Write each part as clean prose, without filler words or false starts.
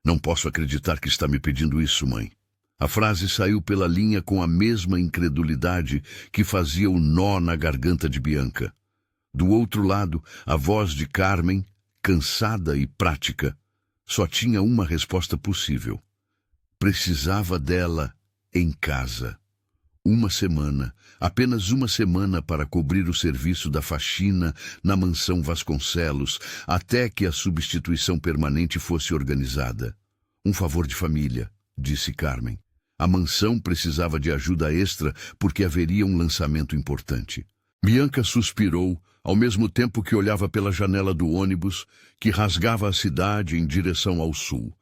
Não posso acreditar que está me pedindo isso, mãe. A frase saiu pela linha com a mesma incredulidade que fazia o nó na garganta de Bianca. Do outro lado, a voz de Carmen, cansada e prática, só tinha uma resposta possível. Precisava dela em casa. Uma semana, apenas uma semana para cobrir o serviço da faxina na mansão Vasconcelos, até que a substituição permanente fosse organizada. Um favor de família, disse Carmen. A mansão precisava de ajuda extra porque haveria um lançamento importante. Bianca suspirou, ao mesmo tempo que olhava pela janela do ônibus, que rasgava a cidade em direção ao sul.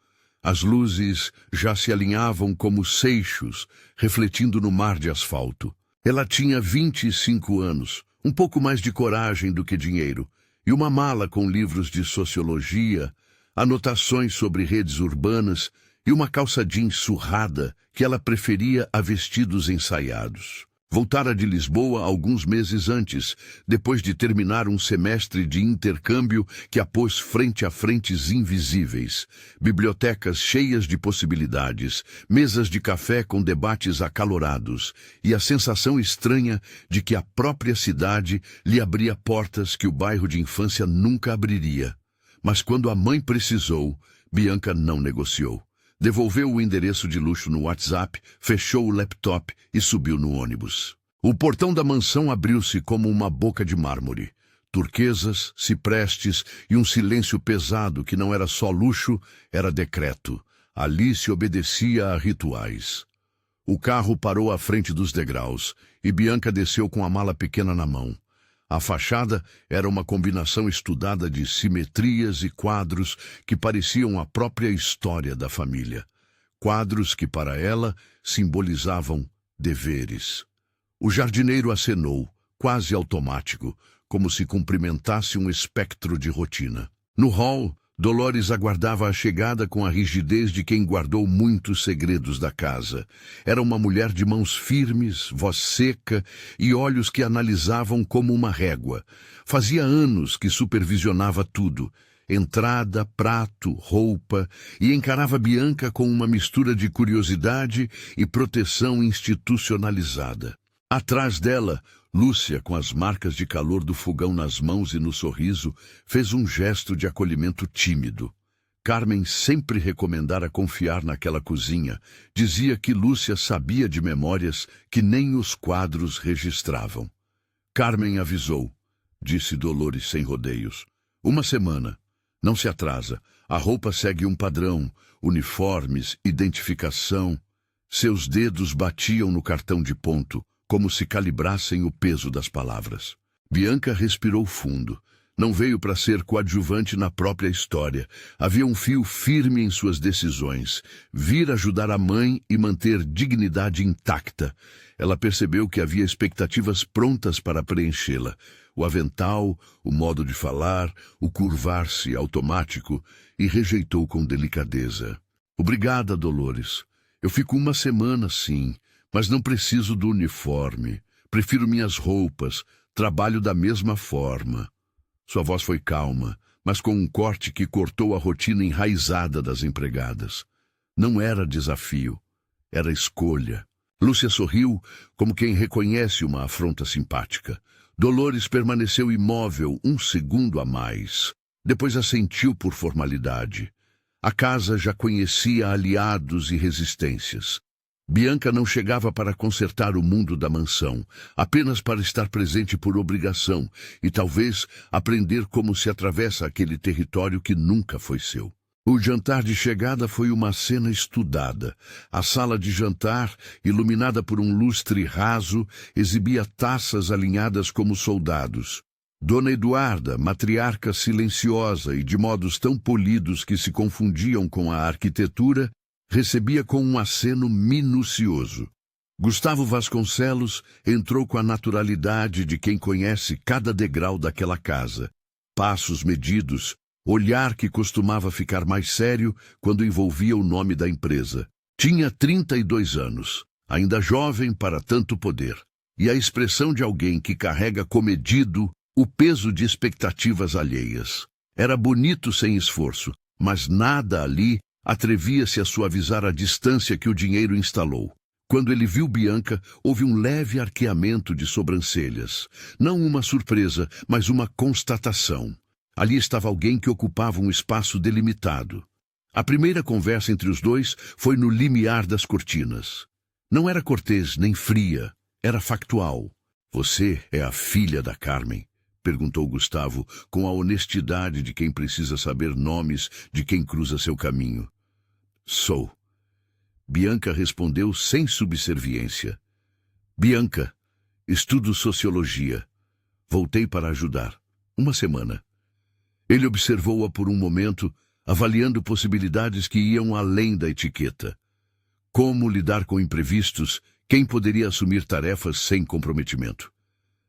As luzes já se alinhavam como seixos, refletindo no mar de asfalto. Ela tinha 25 anos, um pouco mais de coragem do que dinheiro, e uma mala com livros de sociologia, anotações sobre redes urbanas e uma calça jeans surrada que ela preferia a vestidos ensaiados. Voltara de Lisboa alguns meses antes, depois de terminar um semestre de intercâmbio que a pôs frente a frentes invisíveis, bibliotecas cheias de possibilidades, mesas de café com debates acalorados e a sensação estranha de que a própria cidade lhe abria portas que o bairro de infância nunca abriria. Mas quando a mãe precisou, Bianca não negociou. Devolveu o endereço de luxo no WhatsApp, fechou o laptop e subiu no ônibus. O portão da mansão abriu-se como uma boca de mármore. Turquesas, ciprestes e um silêncio pesado que não era só luxo, era decreto. Ali se obedecia a rituais. O carro parou à frente dos degraus e Bianca desceu com a mala pequena na mão. A fachada era uma combinação estudada de simetrias e quadros que pareciam a própria história da família. Quadros que, para ela, simbolizavam deveres. O jardineiro acenou, quase automático, como se cumprimentasse um espectro de rotina. No hall, Dolores aguardava a chegada com a rigidez de quem guardou muitos segredos da casa. Era uma mulher de mãos firmes, voz seca e olhos que analisavam como uma régua. Fazia anos que supervisionava tudo, entrada, prato, roupa, e encarava Bianca com uma mistura de curiosidade e proteção institucionalizada. Atrás dela, Lúcia, com as marcas de calor do fogão nas mãos e no sorriso, fez um gesto de acolhimento tímido. Carmen sempre recomendara confiar naquela cozinha. Dizia que Lúcia sabia de memórias que nem os quadros registravam. Carmen avisou, disse Dolores sem rodeios. Uma semana. Não se atrasa. A roupa segue um padrão, uniformes, identificação. Seus dedos batiam no cartão de ponto, como se calibrassem o peso das palavras. Bianca respirou fundo. Não veio para ser coadjuvante na própria história. Havia um fio firme em suas decisões. Vir ajudar a mãe e manter dignidade intacta. Ela percebeu que havia expectativas prontas para preenchê-la. O avental, o modo de falar, o curvar-se automático, e rejeitou com delicadeza. Obrigada, Dolores. Eu fico uma semana, sim. Mas não preciso do uniforme. Prefiro minhas roupas. Trabalho da mesma forma. Sua voz foi calma, mas com um corte que cortou a rotina enraizada das empregadas. Não era desafio. Era escolha. Lúcia sorriu, como quem reconhece uma afronta simpática. Dolores permaneceu imóvel um segundo a mais. Depois assentiu por formalidade. A casa já conhecia aliados e resistências. Bianca não chegava para consertar o mundo da mansão, apenas para estar presente por obrigação e talvez aprender como se atravessa aquele território que nunca foi seu. O jantar de chegada foi uma cena estudada. A sala de jantar, iluminada por um lustre raso, exibia taças alinhadas como soldados. Dona Eduarda, matriarca silenciosa e de modos tão polidos que se confundiam com a arquitetura, recebia com um aceno minucioso. Gustavo Vasconcelos entrou com a naturalidade de quem conhece cada degrau daquela casa. Passos medidos, olhar que costumava ficar mais sério quando envolvia o nome da empresa. Tinha 32 anos, ainda jovem para tanto poder, e a expressão de alguém que carrega comedido o peso de expectativas alheias. Era bonito sem esforço, mas nada ali Atrevia-se a suavizar a distância que o dinheiro instalou. Quando ele viu Bianca, houve um leve arqueamento de sobrancelhas. Não uma surpresa, mas uma constatação. Ali estava alguém que ocupava um espaço delimitado. A primeira conversa entre os dois foi no limiar das cortinas. Não era cortês nem fria, era factual. "Você é a filha da Carmen?" perguntou Gustavo, com a honestidade de quem precisa saber nomes de quem cruza seu caminho. "Sou." Bianca respondeu sem subserviência. "Bianca, estudo sociologia. Voltei para ajudar. Uma semana." Ele observou-a por um momento, avaliando possibilidades que iam além da etiqueta. Como lidar com imprevistos, quem poderia assumir tarefas sem comprometimento.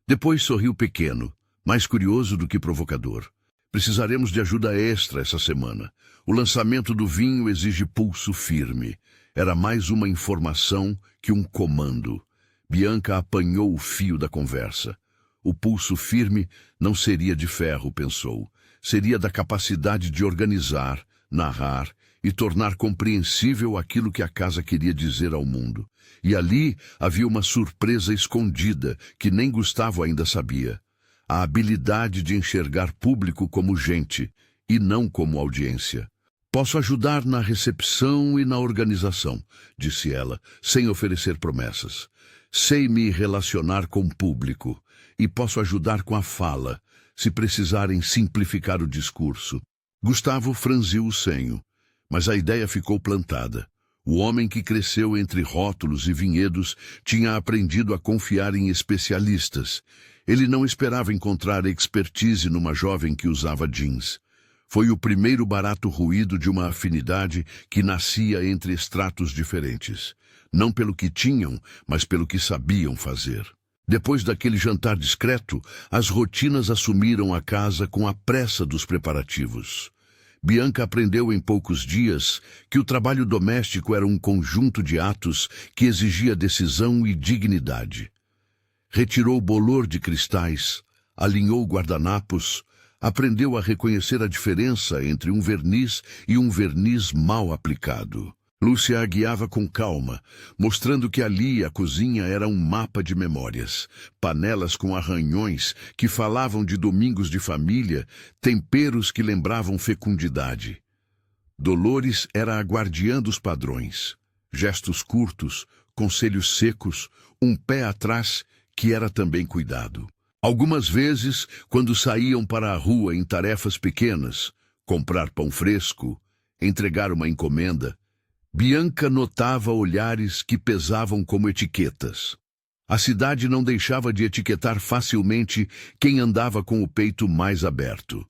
Depois sorriu pequeno, mais curioso do que provocador. "Precisaremos de ajuda extra essa semana. O lançamento do vinho exige pulso firme." Era mais uma informação que um comando. Bianca apanhou o fio da conversa. O pulso firme não seria de ferro, pensou. Seria da capacidade de organizar, narrar e tornar compreensível aquilo que a casa queria dizer ao mundo. E ali havia uma surpresa escondida que nem Gustavo ainda sabia. A habilidade de enxergar público como gente e não como audiência. "Posso ajudar na recepção e na organização", disse ela, sem oferecer promessas. "Sei me relacionar com o público e posso ajudar com a fala, se precisarem simplificar o discurso." Gustavo franziu o senho, mas a ideia ficou plantada. O homem que cresceu entre rótulos e vinhedos tinha aprendido a confiar em especialistas. Ele não esperava encontrar expertise numa jovem que usava jeans. Foi o primeiro barato ruído de uma afinidade que nascia entre estratos diferentes. Não pelo que tinham, mas pelo que sabiam fazer. Depois daquele jantar discreto, as rotinas assumiram a casa com a pressa dos preparativos. Bianca aprendeu em poucos dias que o trabalho doméstico era um conjunto de atos que exigia decisão e dignidade. Retirou o bolor de cristais, alinhou guardanapos, aprendeu a reconhecer a diferença entre um verniz e um verniz mal aplicado. Lúcia a guiava com calma, mostrando que ali a cozinha era um mapa de memórias. Panelas com arranhões que falavam de domingos de família, temperos que lembravam fecundidade. Dolores era a guardiã dos padrões. Gestos curtos, conselhos secos, um pé atrás que era também cuidado. Algumas vezes, quando saíam para a rua em tarefas pequenas, comprar pão fresco, entregar uma encomenda, Bianca notava olhares que pesavam como etiquetas. A cidade não deixava de etiquetar facilmente quem andava com o peito mais aberto.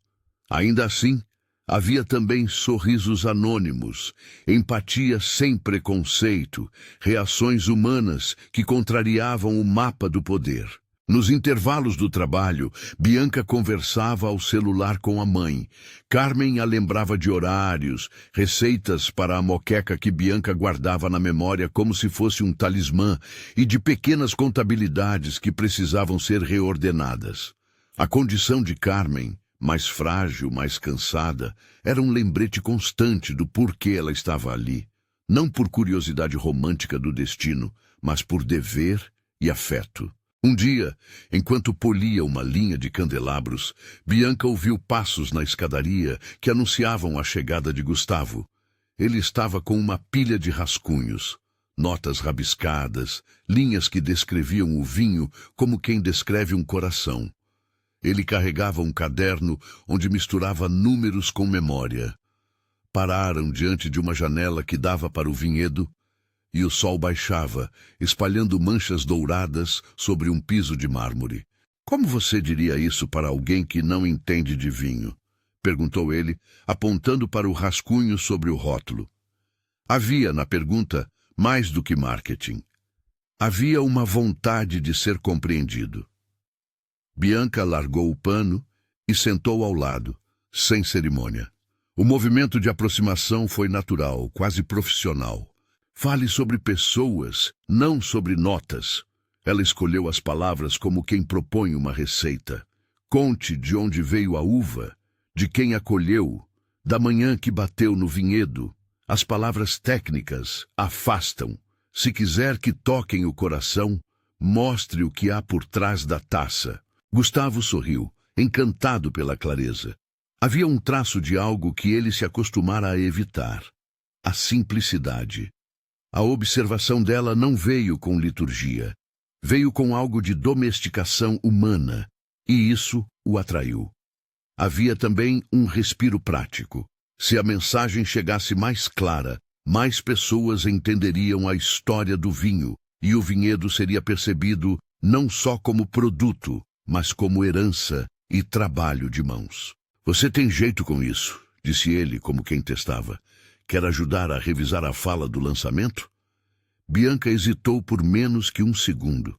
Ainda assim, havia também sorrisos anônimos, empatia sem preconceito, reações humanas que contrariavam o mapa do poder. Nos intervalos do trabalho, Bianca conversava ao celular com a mãe. Carmen a lembrava de horários, receitas para a moqueca que Bianca guardava na memória como se fosse um talismã e de pequenas contabilidades que precisavam ser reordenadas. A condição de Carmen, mais frágil, mais cansada, era um lembrete constante do porquê ela estava ali. Não por curiosidade romântica do destino, mas por dever e afeto. Um dia, enquanto polia uma linha de candelabros, Bianca ouviu passos na escadaria que anunciavam a chegada de Gustavo. Ele estava com uma pilha de rascunhos, notas rabiscadas, linhas que descreviam o vinho como quem descreve um coração. Ele carregava um caderno onde misturava números com memória. Pararam diante de uma janela que dava para o vinhedo, e o sol baixava, espalhando manchas douradas sobre um piso de mármore. "Como você diria isso para alguém que não entende de vinho?" perguntou ele, apontando para o rascunho sobre o rótulo. Havia na pergunta mais do que marketing. Havia uma vontade de ser compreendido. Bianca largou o pano e sentou ao lado, sem cerimônia. O movimento de aproximação foi natural, quase profissional. "Fale sobre pessoas, não sobre notas." Ela escolheu as palavras como quem propõe uma receita. "Conte de onde veio a uva, de quem a colheu, da manhã que bateu no vinhedo, As palavras técnicas afastam. Se quiser que toquem o coração, mostre o que há por trás da taça. Gustavo sorriu, encantado pela clareza. Havia um traço de algo que ele se acostumara a evitar: a simplicidade. A observação dela não veio com liturgia. Veio com algo de domesticação humana, e isso o atraiu. Havia também um respiro prático. Se a mensagem chegasse mais clara, mais pessoas entenderiam a história do vinho, e o vinhedo seria percebido não só como produto, mas como herança e trabalho de mãos. Você tem jeito com isso, disse ele como quem testava. Quer ajudar a revisar a fala do lançamento? Bianca hesitou por menos que um segundo.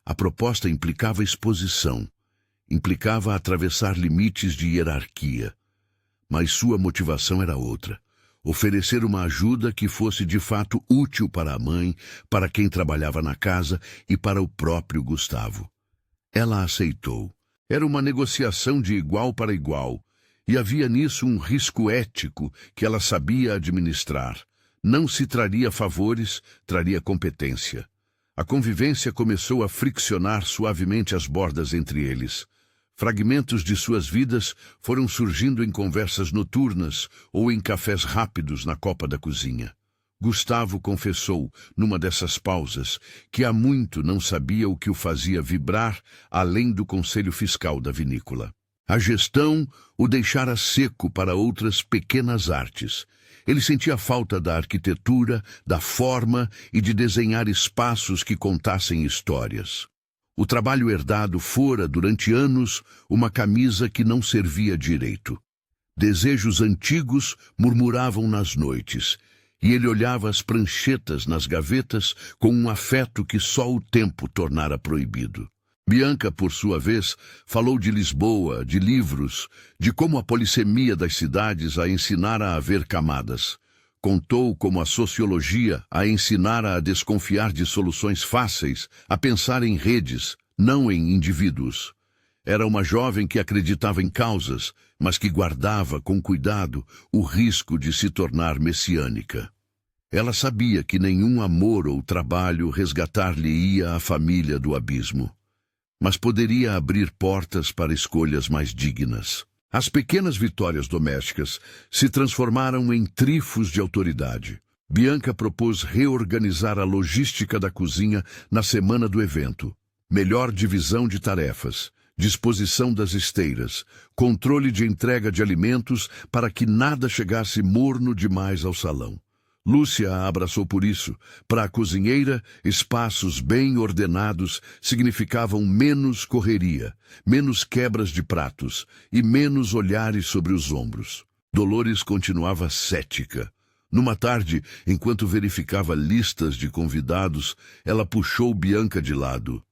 A proposta implicava exposição, implicava atravessar limites de hierarquia. Mas sua motivação era outra: oferecer uma ajuda que fosse de fato útil para a mãe, para quem trabalhava na casa e para o próprio Gustavo. Ela aceitou. Era uma negociação de igual para igual, e havia nisso um risco ético que ela sabia administrar. Não se traria favores, traria competência. A convivência começou a friccionar suavemente as bordas entre eles. Fragmentos de suas vidas foram surgindo em conversas noturnas ou em cafés rápidos na copa da cozinha. Gustavo confessou, numa dessas pausas, que há muito não sabia o que o fazia vibrar além do conselho fiscal da vinícola. A gestão o deixara seco para outras pequenas artes. Ele sentia falta da arquitetura, da forma e de desenhar espaços que contassem histórias. O trabalho herdado fora, durante anos, uma camisa que não servia direito. Desejos antigos murmuravam nas noites, e ele olhava as pranchetas nas gavetas com um afeto que só o tempo tornara proibido. Bianca, por sua vez, falou de Lisboa, de livros, de como a polissemia das cidades a ensinara a ver camadas. Contou como a sociologia a ensinara a desconfiar de soluções fáceis, a pensar em redes, não em indivíduos. Era uma jovem que acreditava em causas, mas que guardava com cuidado o risco de se tornar messiânica. Ela sabia que nenhum amor ou trabalho resgatar-lhe-ia a família do abismo, mas poderia abrir portas para escolhas mais dignas. As pequenas vitórias domésticas se transformaram em trifos de autoridade. Bianca propôs reorganizar a logística da cozinha na semana do evento. Melhor divisão de tarefas, disposição das esteiras, controle de entrega de alimentos para que nada chegasse morno demais ao salão. Lúcia a abraçou por isso. Para a cozinheira, espaços bem ordenados significavam menos correria, menos quebras de pratos e menos olhares sobre os ombros. Dolores continuava cética. Numa tarde, enquanto verificava listas de convidados, ela puxou Bianca de lado.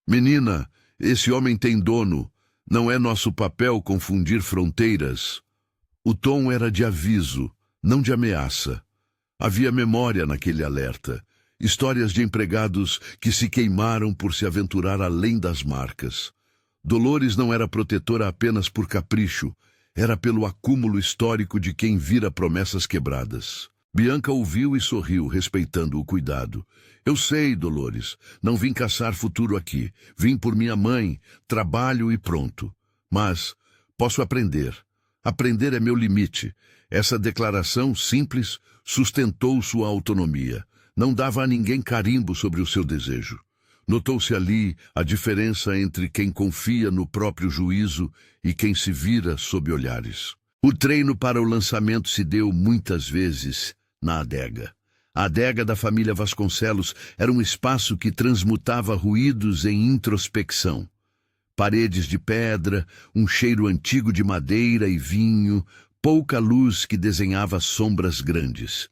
"Menina, esse homem tem dono. Não é nosso papel confundir fronteiras." O tom era de aviso, não de ameaça. Havia memória naquele alerta, histórias de empregados que se queimaram por se aventurar além das marcas. Dolores não era protetora apenas por capricho, era pelo acúmulo histórico de quem vira promessas quebradas. Bianca ouviu e sorriu, respeitando o cuidado. "Eu sei, Dolores, não vim caçar futuro aqui. Vim por minha mãe, trabalho e pronto. Mas posso aprender. Aprender é meu limite." Essa declaração simples sustentou sua autonomia. Não dava a ninguém carimbo sobre o seu desejo. Notou-se ali a diferença entre quem confia no próprio juízo e quem se vira sob olhares. O treino para o lançamento se deu muitas vezes na adega. A adega da família Vasconcelos era um espaço que transmutava ruídos em introspecção. Paredes de pedra, um cheiro antigo de madeira e vinho, pouca luz que desenhava sombras grandes.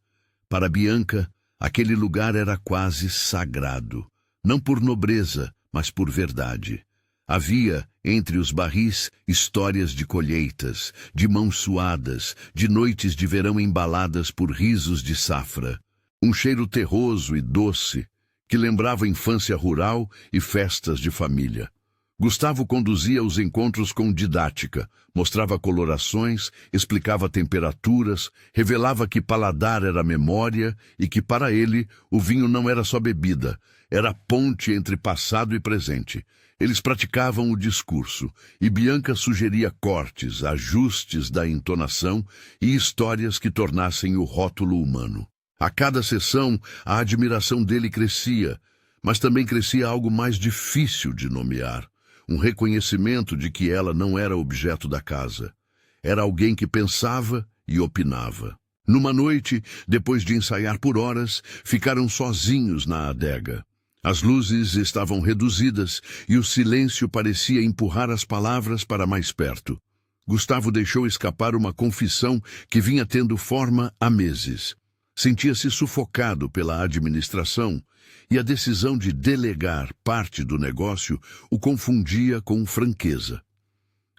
Para Bianca, aquele lugar era quase sagrado, não por nobreza, mas por verdade. Havia, entre os barris, histórias de colheitas, de mãos suadas, de noites de verão embaladas por risos de safra. Um cheiro terroso e doce, que lembrava infância rural e festas de família. Gustavo conduzia os encontros com didática, mostrava colorações, explicava temperaturas, revelava que paladar era memória e que, para ele, o vinho não era só bebida, era ponte entre passado e presente. Eles praticavam o discurso, e Bianca sugeria cortes, ajustes da entonação e histórias que tornassem o rótulo humano. A cada sessão, a admiração dele crescia, mas também crescia algo mais difícil de nomear. Um reconhecimento de que ela não era objeto da casa. Era alguém que pensava e opinava. Numa noite, depois de ensaiar por horas, ficaram sozinhos na adega. As luzes estavam reduzidas e o silêncio parecia empurrar as palavras para mais perto. Gustavo deixou escapar uma confissão que vinha tendo forma há meses. Sentia-se sufocado pela administração e a decisão de delegar parte do negócio o confundia com franqueza.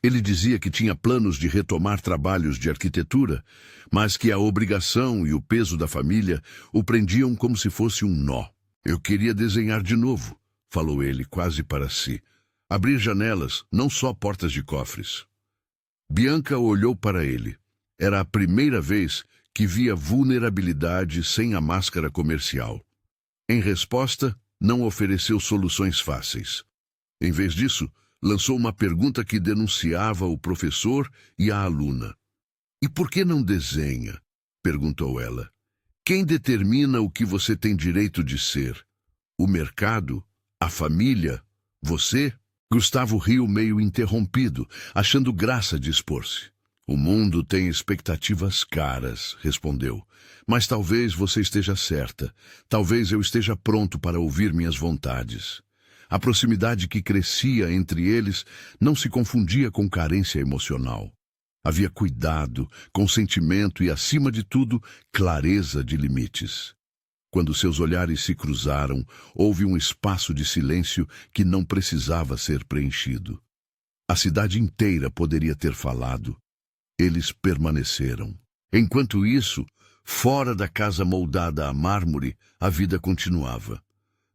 Ele dizia que tinha planos de retomar trabalhos de arquitetura, mas que a obrigação e o peso da família o prendiam como se fosse um nó. Eu queria desenhar de novo, falou ele quase para si. Abrir janelas, não só portas de cofres. Bianca olhou para ele. Era a primeira vez que via vulnerabilidade sem a máscara comercial. Em resposta, não ofereceu soluções fáceis. Em vez disso, lançou uma pergunta que denunciava o professor e a aluna. "E por que não desenha?" perguntou ela. "Quem determina o que você tem direito de ser? O mercado? A família? Você?" Gustavo riu meio interrompido, achando graça de expor-se. "O mundo tem expectativas caras", respondeu. "Mas talvez você esteja certa. Talvez eu esteja pronto para ouvir minhas vontades." A proximidade que crescia entre eles não se confundia com carência emocional. Havia cuidado, consentimento e, acima de tudo, clareza de limites. Quando seus olhares se cruzaram, houve um espaço de silêncio que não precisava ser preenchido. A cidade inteira poderia ter falado. Eles permaneceram. Enquanto isso, fora da casa moldada a mármore, a vida continuava.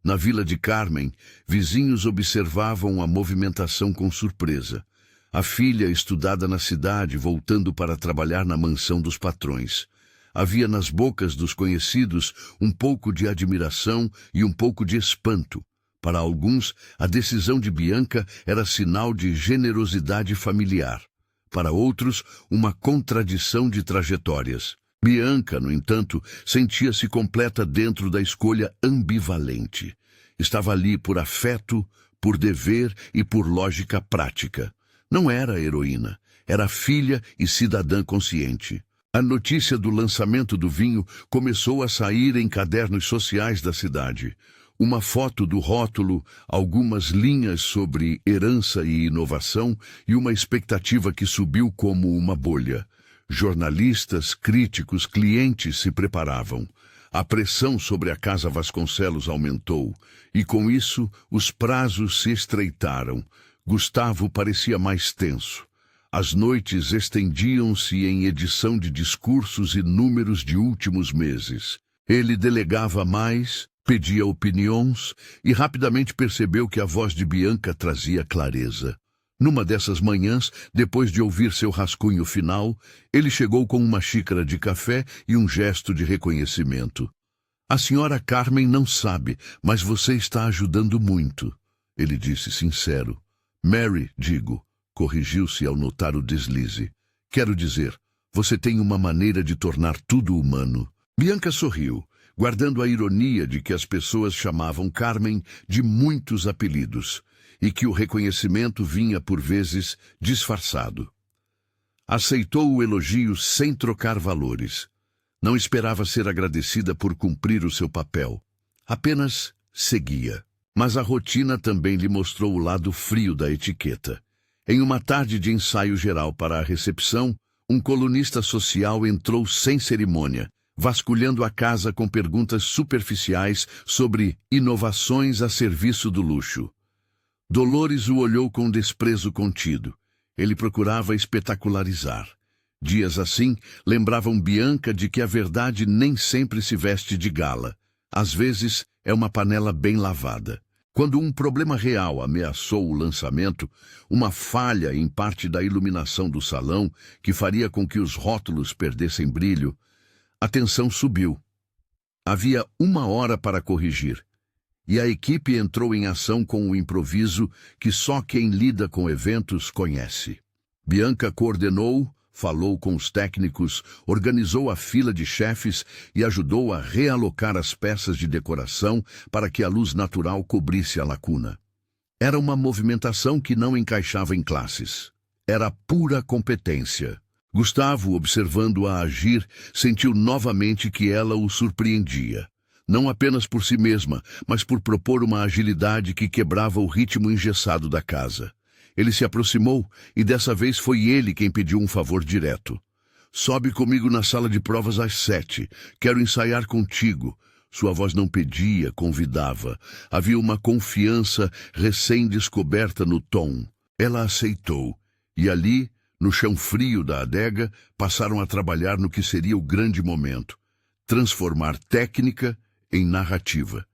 Na vila de Carmen, vizinhos observavam a movimentação com surpresa. A filha, estudada na cidade, voltando para trabalhar na mansão dos patrões. Havia nas bocas dos conhecidos um pouco de admiração e um pouco de espanto. Para alguns, a decisão de Bianca era sinal de generosidade familiar. Para outros, uma contradição de trajetórias. Bianca, no entanto, sentia-se completa dentro da escolha ambivalente. Estava ali por afeto, por dever e por lógica prática. Não era heroína, era filha e cidadã consciente. A notícia do lançamento do vinho começou a sair em cadernos sociais da cidade. Uma foto do rótulo, algumas linhas sobre herança e inovação e uma expectativa que subiu como uma bolha. Jornalistas, críticos, clientes se preparavam. A pressão sobre a Casa Vasconcelos aumentou, e com isso os prazos se estreitaram. Gustavo parecia mais tenso. As noites estendiam-se em edição de discursos e números de últimos meses. Ele delegava mais, pedia opiniões e rapidamente percebeu que a voz de Bianca trazia clareza. Numa dessas manhãs, depois de ouvir seu rascunho final, ele chegou com uma xícara de café e um gesto de reconhecimento. "A senhora Carmen não sabe, mas você está ajudando muito", ele disse sincero. "Mary, digo", corrigiu-se ao notar o deslize. "Quero dizer, você tem uma maneira de tornar tudo humano." Bianca sorriu, guardando a ironia de que as pessoas chamavam Carmen de muitos apelidos, e que o reconhecimento vinha por vezes disfarçado. Aceitou o elogio sem trocar valores. Não esperava ser agradecida por cumprir o seu papel. Apenas seguia. Mas a rotina também lhe mostrou o lado frio da etiqueta. Em uma tarde de ensaio geral para a recepção, um colunista social entrou sem cerimônia, vasculhando a casa com perguntas superficiais sobre inovações a serviço do luxo. Dolores o olhou com desprezo contido. Ele procurava espetacularizar. Dias assim lembravam Bianca de que a verdade nem sempre se veste de gala. Às vezes é uma panela bem lavada. Quando um problema real ameaçou o lançamento, uma falha em parte da iluminação do salão, que faria com que os rótulos perdessem brilho, a tensão subiu. Havia 1 hora para corrigir, e a equipe entrou em ação com o improviso que só quem lida com eventos conhece. Bianca coordenou, falou com os técnicos, organizou a fila de chefes e ajudou a realocar as peças de decoração para que a luz natural cobrisse a lacuna. Era uma movimentação que não encaixava em classes. Era pura competência. Gustavo, observando-a agir, sentiu novamente que ela o surpreendia. Não apenas por si mesma, mas por propor uma agilidade que quebrava o ritmo engessado da casa. Ele se aproximou e dessa vez foi ele quem pediu um favor direto. Sobe comigo na sala de provas às 7. Quero ensaiar contigo. Sua voz não pedia, convidava. Havia uma confiança recém-descoberta no tom. Ela aceitou. E ali, no chão frio da adega, passaram a trabalhar no que seria o grande momento. Transformar técnica em narrativa.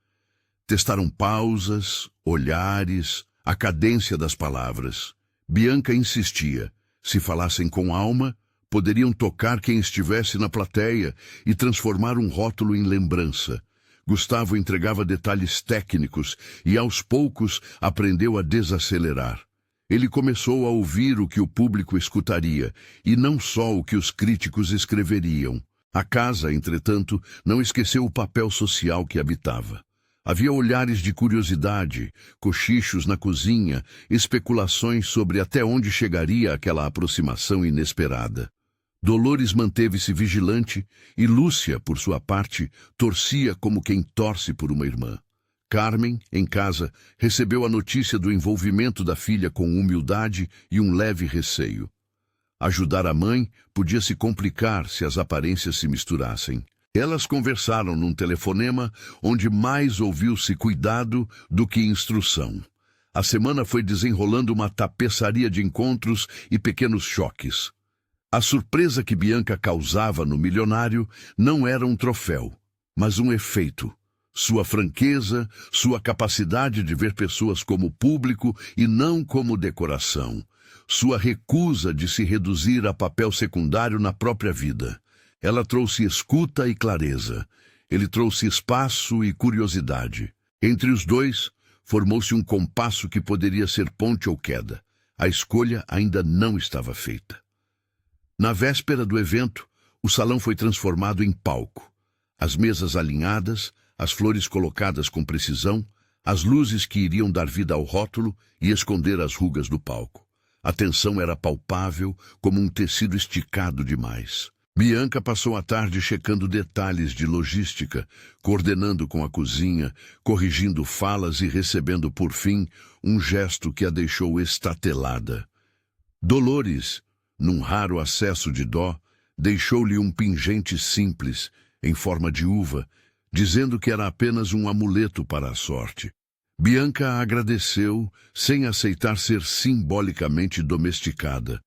Testaram pausas, olhares, a cadência das palavras. Bianca insistia. Se falassem com alma, poderiam tocar quem estivesse na plateia e transformar um rótulo em lembrança. Gustavo entregava detalhes técnicos e, aos poucos, aprendeu a desacelerar. Ele começou a ouvir o que o público escutaria, e não só o que os críticos escreveriam. A casa, entretanto, não esqueceu o papel social que habitava. Havia olhares de curiosidade, cochichos na cozinha, especulações sobre até onde chegaria aquela aproximação inesperada. Dolores manteve-se vigilante e Lúcia, por sua parte, torcia como quem torce por uma irmã. Carmen, em casa, recebeu a notícia do envolvimento da filha com humildade e um leve receio. Ajudar a mãe podia se complicar se as aparências se misturassem. Elas conversaram num telefonema onde mais ouviu-se cuidado do que instrução. A semana foi desenrolando uma tapeçaria de encontros e pequenos choques. A surpresa que Bianca causava no milionário não era um troféu, mas um efeito. Sua franqueza, sua capacidade de ver pessoas como público e não como decoração. Sua recusa de se reduzir a papel secundário na própria vida. Ela trouxe escuta e clareza. Ele trouxe espaço e curiosidade. Entre os dois, formou-se um compasso que poderia ser ponte ou queda. A escolha ainda não estava feita. Na véspera do evento, o salão foi transformado em palco. As mesas alinhadas, as flores colocadas com precisão, as luzes que iriam dar vida ao rótulo e esconder as rugas do palco. A tensão era palpável, como um tecido esticado demais. Bianca passou a tarde checando detalhes de logística, coordenando com a cozinha, corrigindo falas e recebendo, por fim, um gesto que a deixou estatelada. Dolores, num raro acesso de dó, deixou-lhe um pingente simples, em forma de uva, dizendo que era apenas um amuleto para a sorte. Bianca agradeceu, sem aceitar ser simbolicamente domesticada.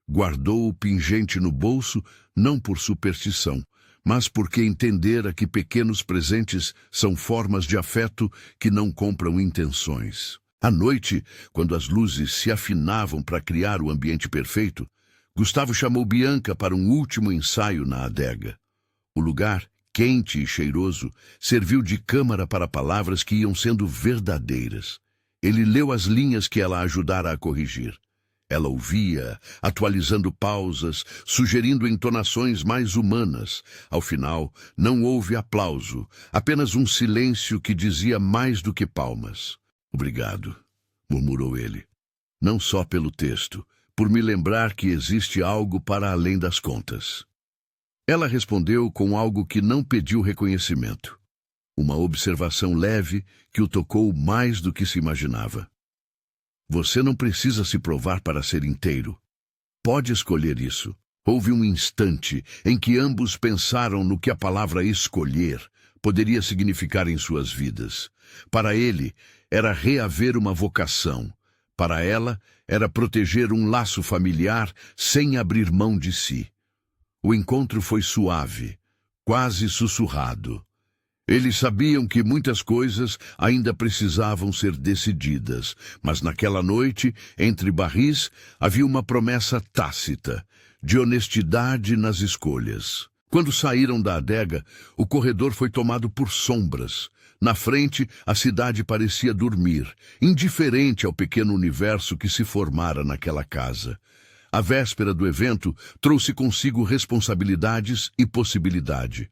Guardou o pingente no bolso, não por superstição, mas porque entendera que pequenos presentes são formas de afeto que não compram intenções. À noite, quando as luzes se afinavam para criar o ambiente perfeito, Gustavo chamou Bianca para um último ensaio na adega. O lugar, quente e cheiroso, serviu de câmara para palavras que iam sendo verdadeiras. Ele leu as linhas que ela ajudara a corrigir. Ela ouvia, atualizando pausas, sugerindo entonações mais humanas. Ao final, não houve aplauso, apenas um silêncio que dizia mais do que palmas. "Obrigado", murmurou ele. "Não só pelo texto, por me lembrar que existe algo para além das contas." Ela respondeu com algo que não pediu reconhecimento. Uma observação leve que o tocou mais do que se imaginava. "Você não precisa se provar para ser inteiro. Pode escolher isso." Houve um instante em que ambos pensaram no que a palavra escolher poderia significar em suas vidas. Para ele, era reaver uma vocação. Para ela, era proteger um laço familiar sem abrir mão de si. O encontro foi suave, quase sussurrado. Eles sabiam que muitas coisas ainda precisavam ser decididas, mas naquela noite, entre barris, havia uma promessa tácita, de honestidade nas escolhas. Quando saíram da adega, o corredor foi tomado por sombras. Na frente, a cidade parecia dormir, indiferente ao pequeno universo que se formara naquela casa. A véspera do evento trouxe consigo responsabilidades e possibilidade.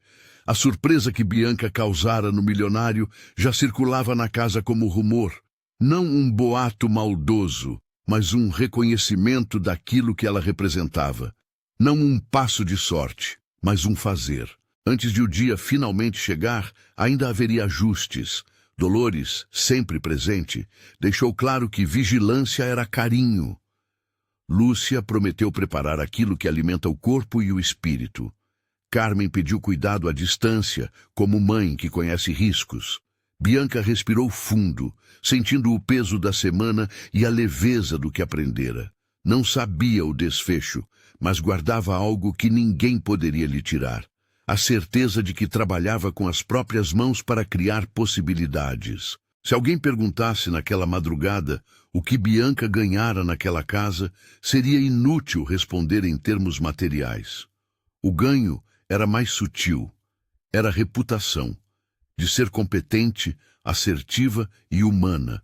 A surpresa que Bianca causara no milionário já circulava na casa como rumor. Não um boato maldoso, mas um reconhecimento daquilo que ela representava. Não um passo de sorte, mas um fazer. Antes de o dia finalmente chegar, ainda haveria ajustes. Dolores, sempre presente, deixou claro que vigilância era carinho. Lúcia prometeu preparar aquilo que alimenta o corpo e o espírito. Carmen pediu cuidado à distância, como mãe que conhece riscos. Bianca respirou fundo, sentindo o peso da semana e a leveza do que aprendera. Não sabia o desfecho, mas guardava algo que ninguém poderia lhe tirar. A certeza de que trabalhava com as próprias mãos para criar possibilidades. Se alguém perguntasse naquela madrugada o que Bianca ganhara naquela casa, seria inútil responder em termos materiais. O ganho era mais sutil. Era a reputação, de ser competente, assertiva e humana,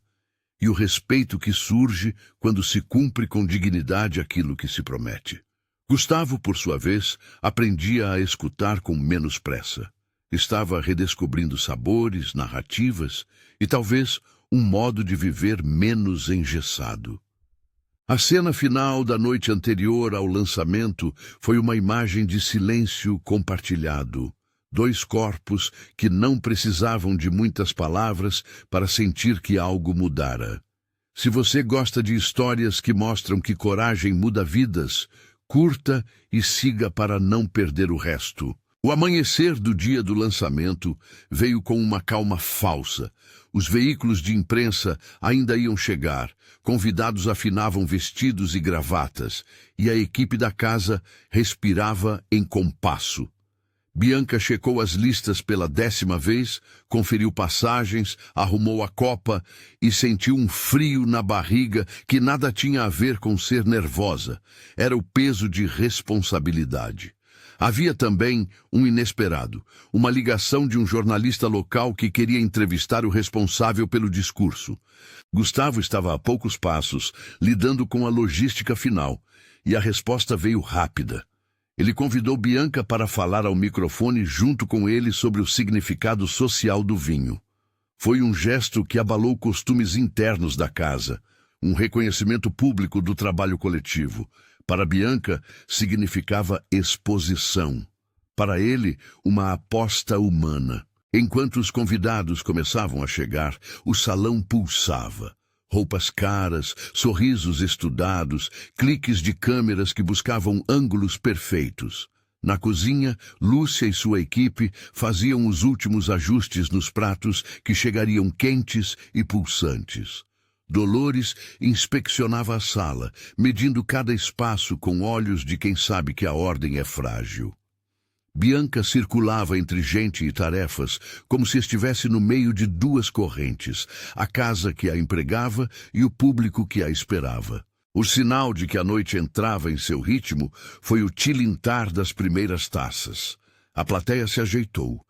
e o respeito que surge quando se cumpre com dignidade aquilo que se promete. Gustavo, por sua vez, aprendia a escutar com menos pressa. Estava redescobrindo sabores, narrativas e talvez um modo de viver menos engessado. A cena final da noite anterior ao lançamento foi uma imagem de silêncio compartilhado. Dois corpos que não precisavam de muitas palavras para sentir que algo mudara. Se você gosta de histórias que mostram que coragem muda vidas, curta e siga para não perder o resto. O amanhecer do dia do lançamento veio com uma calma falsa. Os veículos de imprensa ainda iam chegar, convidados afinavam vestidos e gravatas, e a equipe da casa respirava em compasso. Bianca checou as listas pela 10ª vez, conferiu passagens, arrumou a copa e sentiu um frio na barriga que nada tinha a ver com ser nervosa. Era o peso de responsabilidade. Havia também um inesperado, uma ligação de um jornalista local que queria entrevistar o responsável pelo discurso. Gustavo estava a poucos passos, lidando com a logística final, e a resposta veio rápida. Ele convidou Bianca para falar ao microfone junto com ele sobre o significado social do vinho. Foi um gesto que abalou costumes internos da casa, um reconhecimento público do trabalho coletivo. Para Bianca, significava exposição. Para ele, uma aposta humana. Enquanto os convidados começavam a chegar, o salão pulsava. Roupas caras, sorrisos estudados, cliques de câmeras que buscavam ângulos perfeitos. Na cozinha, Lúcia e sua equipe faziam os últimos ajustes nos pratos que chegariam quentes e pulsantes. Dolores inspeccionava a sala, medindo cada espaço com olhos de quem sabe que a ordem é frágil. Bianca circulava entre gente e tarefas, como se estivesse no meio de duas correntes, a casa que a empregava e o público que a esperava. O sinal de que a noite entrava em seu ritmo foi o tilintar das primeiras taças. A plateia se ajeitou.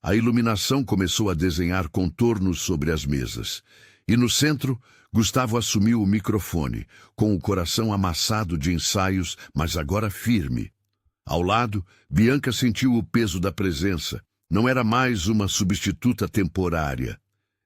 A iluminação começou a desenhar contornos sobre as mesas. E no centro, Gustavo assumiu o microfone, com o coração amassado de ensaios, mas agora firme. Ao lado, Bianca sentiu o peso da presença. Não era mais uma substituta temporária.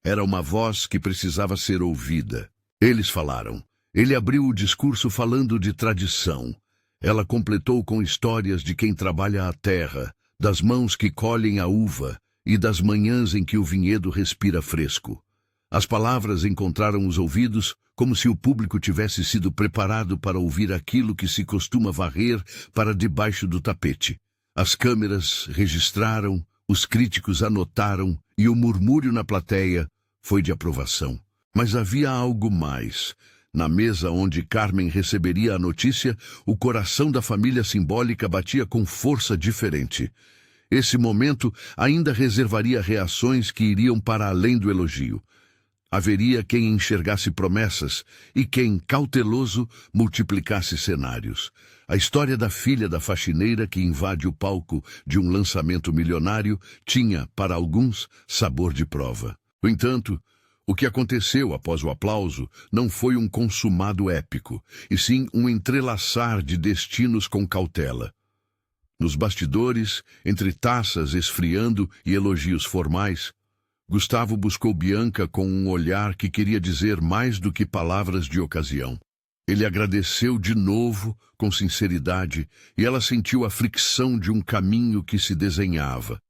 Era uma voz que precisava ser ouvida. Eles falaram. Ele abriu o discurso falando de tradição. Ela completou com histórias de quem trabalha a terra, das mãos que colhem a uva e das manhãs em que o vinhedo respira fresco. As palavras encontraram os ouvidos como se o público tivesse sido preparado para ouvir aquilo que se costuma varrer para debaixo do tapete. As câmeras registraram, os críticos anotaram e o murmúrio na plateia foi de aprovação. Mas havia algo mais. Na mesa onde Carmen receberia a notícia, o coração da família simbólica batia com força diferente. Esse momento ainda reservaria reações que iriam para além do elogio. Haveria quem enxergasse promessas e quem, cauteloso, multiplicasse cenários. A história da filha da faxineira que invade o palco de um lançamento milionário tinha, para alguns, sabor de prova. No entanto, o que aconteceu após o aplauso não foi um consumado épico, e sim um entrelaçar de destinos com cautela. Nos bastidores, entre taças esfriando e elogios formais, Gustavo buscou Bianca com um olhar que queria dizer mais do que palavras de ocasião. Ele agradeceu de novo, com sinceridade, e ela sentiu a fricção de um caminho que se desenhava,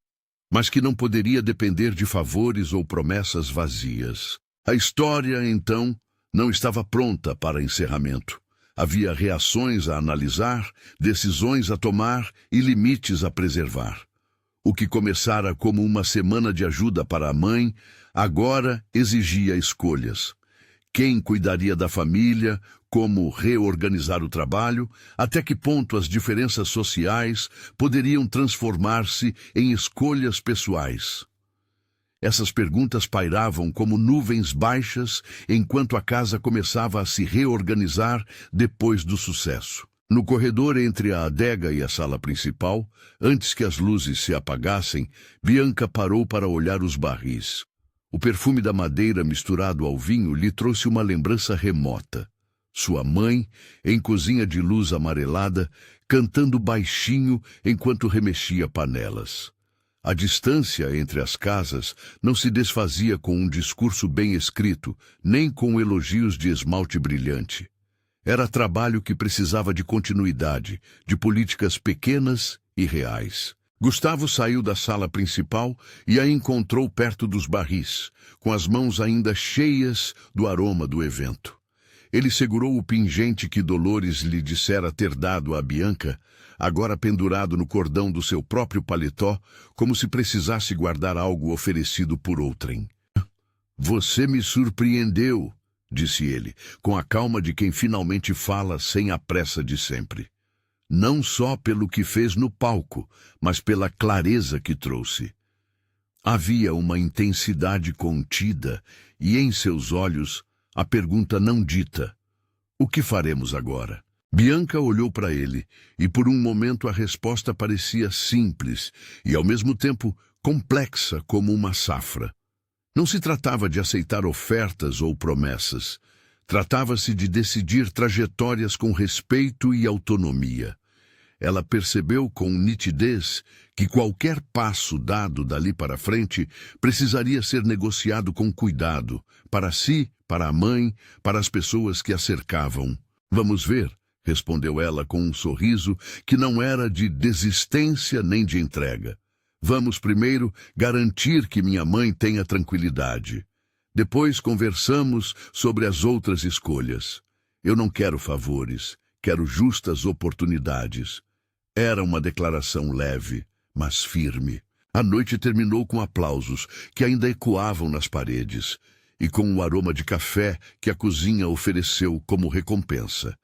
mas que não poderia depender de favores ou promessas vazias. A história, então, não estava pronta para encerramento. Havia reações a analisar, decisões a tomar e limites a preservar. O que começara como uma semana de ajuda para a mãe, agora exigia escolhas. Quem cuidaria da família, como reorganizar o trabalho, até que ponto as diferenças sociais poderiam transformar-se em escolhas pessoais. Essas perguntas pairavam como nuvens baixas enquanto a casa começava a se reorganizar depois do sucesso. No corredor entre a adega e a sala principal, antes que as luzes se apagassem, Bianca parou para olhar os barris. O perfume da madeira misturado ao vinho lhe trouxe uma lembrança remota. Sua mãe, em cozinha de luz amarelada, cantando baixinho enquanto remexia panelas. A distância entre as casas não se desfazia com um discurso bem escrito, nem com elogios de esmalte brilhante. Era trabalho que precisava de continuidade, de políticas pequenas e reais. Gustavo saiu da sala principal e a encontrou perto dos barris, com as mãos ainda cheias do aroma do evento. Ele segurou o pingente que Dolores lhe dissera ter dado a Bianca, agora pendurado no cordão do seu próprio paletó, como se precisasse guardar algo oferecido por outrem. "Você me surpreendeu", disse ele, com a calma de quem finalmente fala sem a pressa de sempre. Não só pelo que fez no palco, mas pela clareza que trouxe. Havia uma intensidade contida e em seus olhos a pergunta não dita: o que faremos agora? Bianca olhou para ele e por um momento a resposta parecia simples e ao mesmo tempo complexa como uma safra. Não se tratava de aceitar ofertas ou promessas. Tratava-se de decidir trajetórias com respeito e autonomia. Ela percebeu com nitidez que qualquer passo dado dali para frente precisaria ser negociado com cuidado, para si, para a mãe, para as pessoas que a cercavam. "Vamos ver", respondeu ela com um sorriso que não era de desistência nem de entrega. "Vamos primeiro garantir que minha mãe tenha tranquilidade. Depois conversamos sobre as outras escolhas. Eu não quero favores, quero justas oportunidades." Era uma declaração leve, mas firme. A noite terminou com aplausos que ainda ecoavam nas paredes e com o aroma de café que a cozinha ofereceu como recompensa.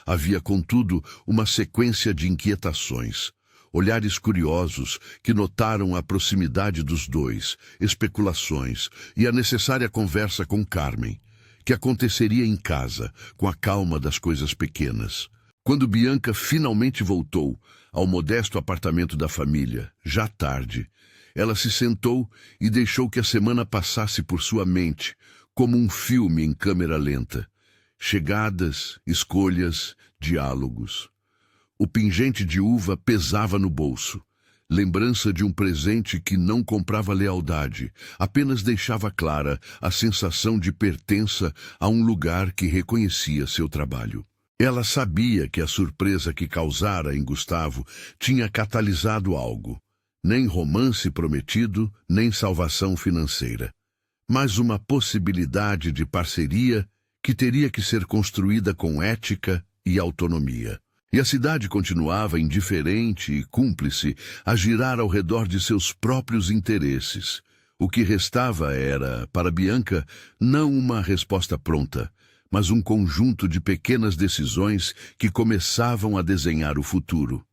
Havia, contudo, uma sequência de inquietações. Olhares curiosos que notaram a proximidade dos dois, especulações e a necessária conversa com Carmen, que aconteceria em casa, com a calma das coisas pequenas. Quando Bianca finalmente voltou ao modesto apartamento da família, já tarde, ela se sentou e deixou que a semana passasse por sua mente, como um filme em câmera lenta. Chegadas, escolhas, diálogos. O pingente de uva pesava no bolso, lembrança de um presente que não comprava lealdade, apenas deixava clara a sensação de pertença a um lugar que reconhecia seu trabalho. Ela sabia que a surpresa que causara em Gustavo tinha catalisado algo, nem romance prometido, nem salvação financeira, mas uma possibilidade de parceria que teria que ser construída com ética e autonomia. E a cidade continuava indiferente e cúmplice a girar ao redor de seus próprios interesses. O que restava era, para Bianca, não uma resposta pronta, mas um conjunto de pequenas decisões que começavam a desenhar o futuro.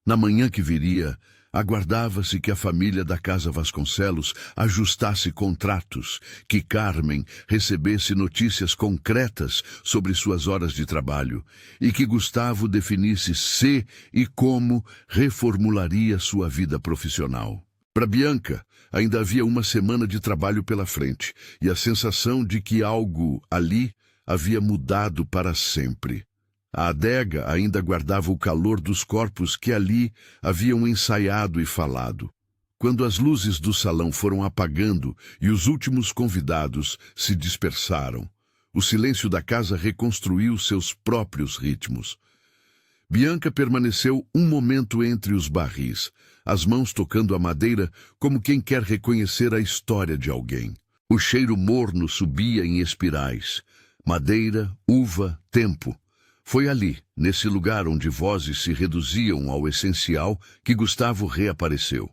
Na manhã que viria, Aguardava-se que a família da Casa Vasconcelos ajustasse contratos, que Carmen recebesse notícias concretas sobre suas horas de trabalho e que Gustavo definisse se e como reformularia sua vida profissional. Para Bianca, ainda havia uma semana de trabalho pela frente e a sensação de que algo ali havia mudado para sempre. A adega ainda guardava o calor dos corpos que ali haviam ensaiado e falado. Quando as luzes do salão foram apagando e os últimos convidados se dispersaram, o silêncio da casa reconstruiu seus próprios ritmos. Bianca permaneceu um momento entre os barris, as mãos tocando a madeira como quem quer reconhecer a história de alguém. O cheiro morno subia em espirais. Madeira, uva, tempo. Foi ali, nesse lugar onde vozes se reduziam ao essencial, que Gustavo reapareceu.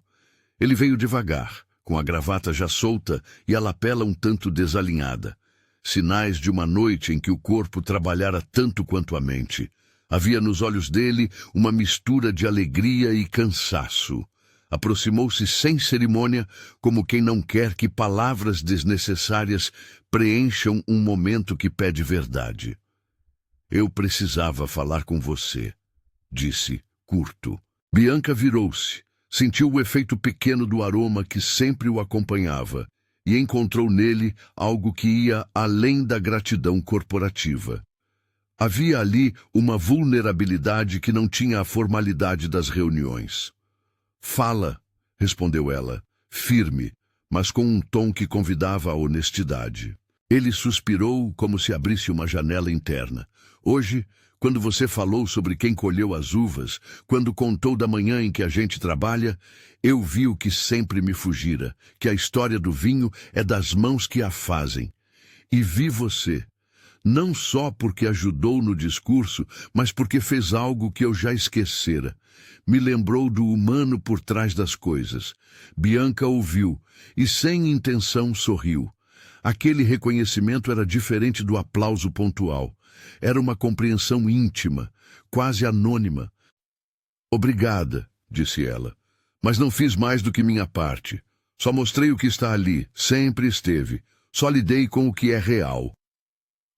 Ele veio devagar, com a gravata já solta e a lapela um tanto desalinhada. Sinais de uma noite em que o corpo trabalhara tanto quanto a mente. Havia nos olhos dele uma mistura de alegria e cansaço. Aproximou-se sem cerimônia, como quem não quer que palavras desnecessárias preencham um momento que pede verdade. Eu precisava falar com você, disse, curto. Bianca virou-se, sentiu o efeito pequeno do aroma que sempre o acompanhava e encontrou nele algo que ia além da gratidão corporativa. Havia ali uma vulnerabilidade que não tinha a formalidade das reuniões. Fala, respondeu ela, firme, mas com um tom que convidava à honestidade. Ele suspirou como se abrisse uma janela interna. Hoje, quando você falou sobre quem colheu as uvas, quando contou da manhã em que a gente trabalha, eu vi o que sempre me fugira, que a história do vinho é das mãos que a fazem. E vi você, não só porque ajudou no discurso, mas porque fez algo que eu já esquecera. Me lembrou do humano por trás das coisas. Bianca ouviu e, sem intenção, sorriu. Aquele reconhecimento era diferente do aplauso pontual. Era uma compreensão íntima, quase anônima. Obrigada, disse ela, mas não fiz mais do que minha parte. Só mostrei o que está ali, sempre esteve. Só lidei com o que é real.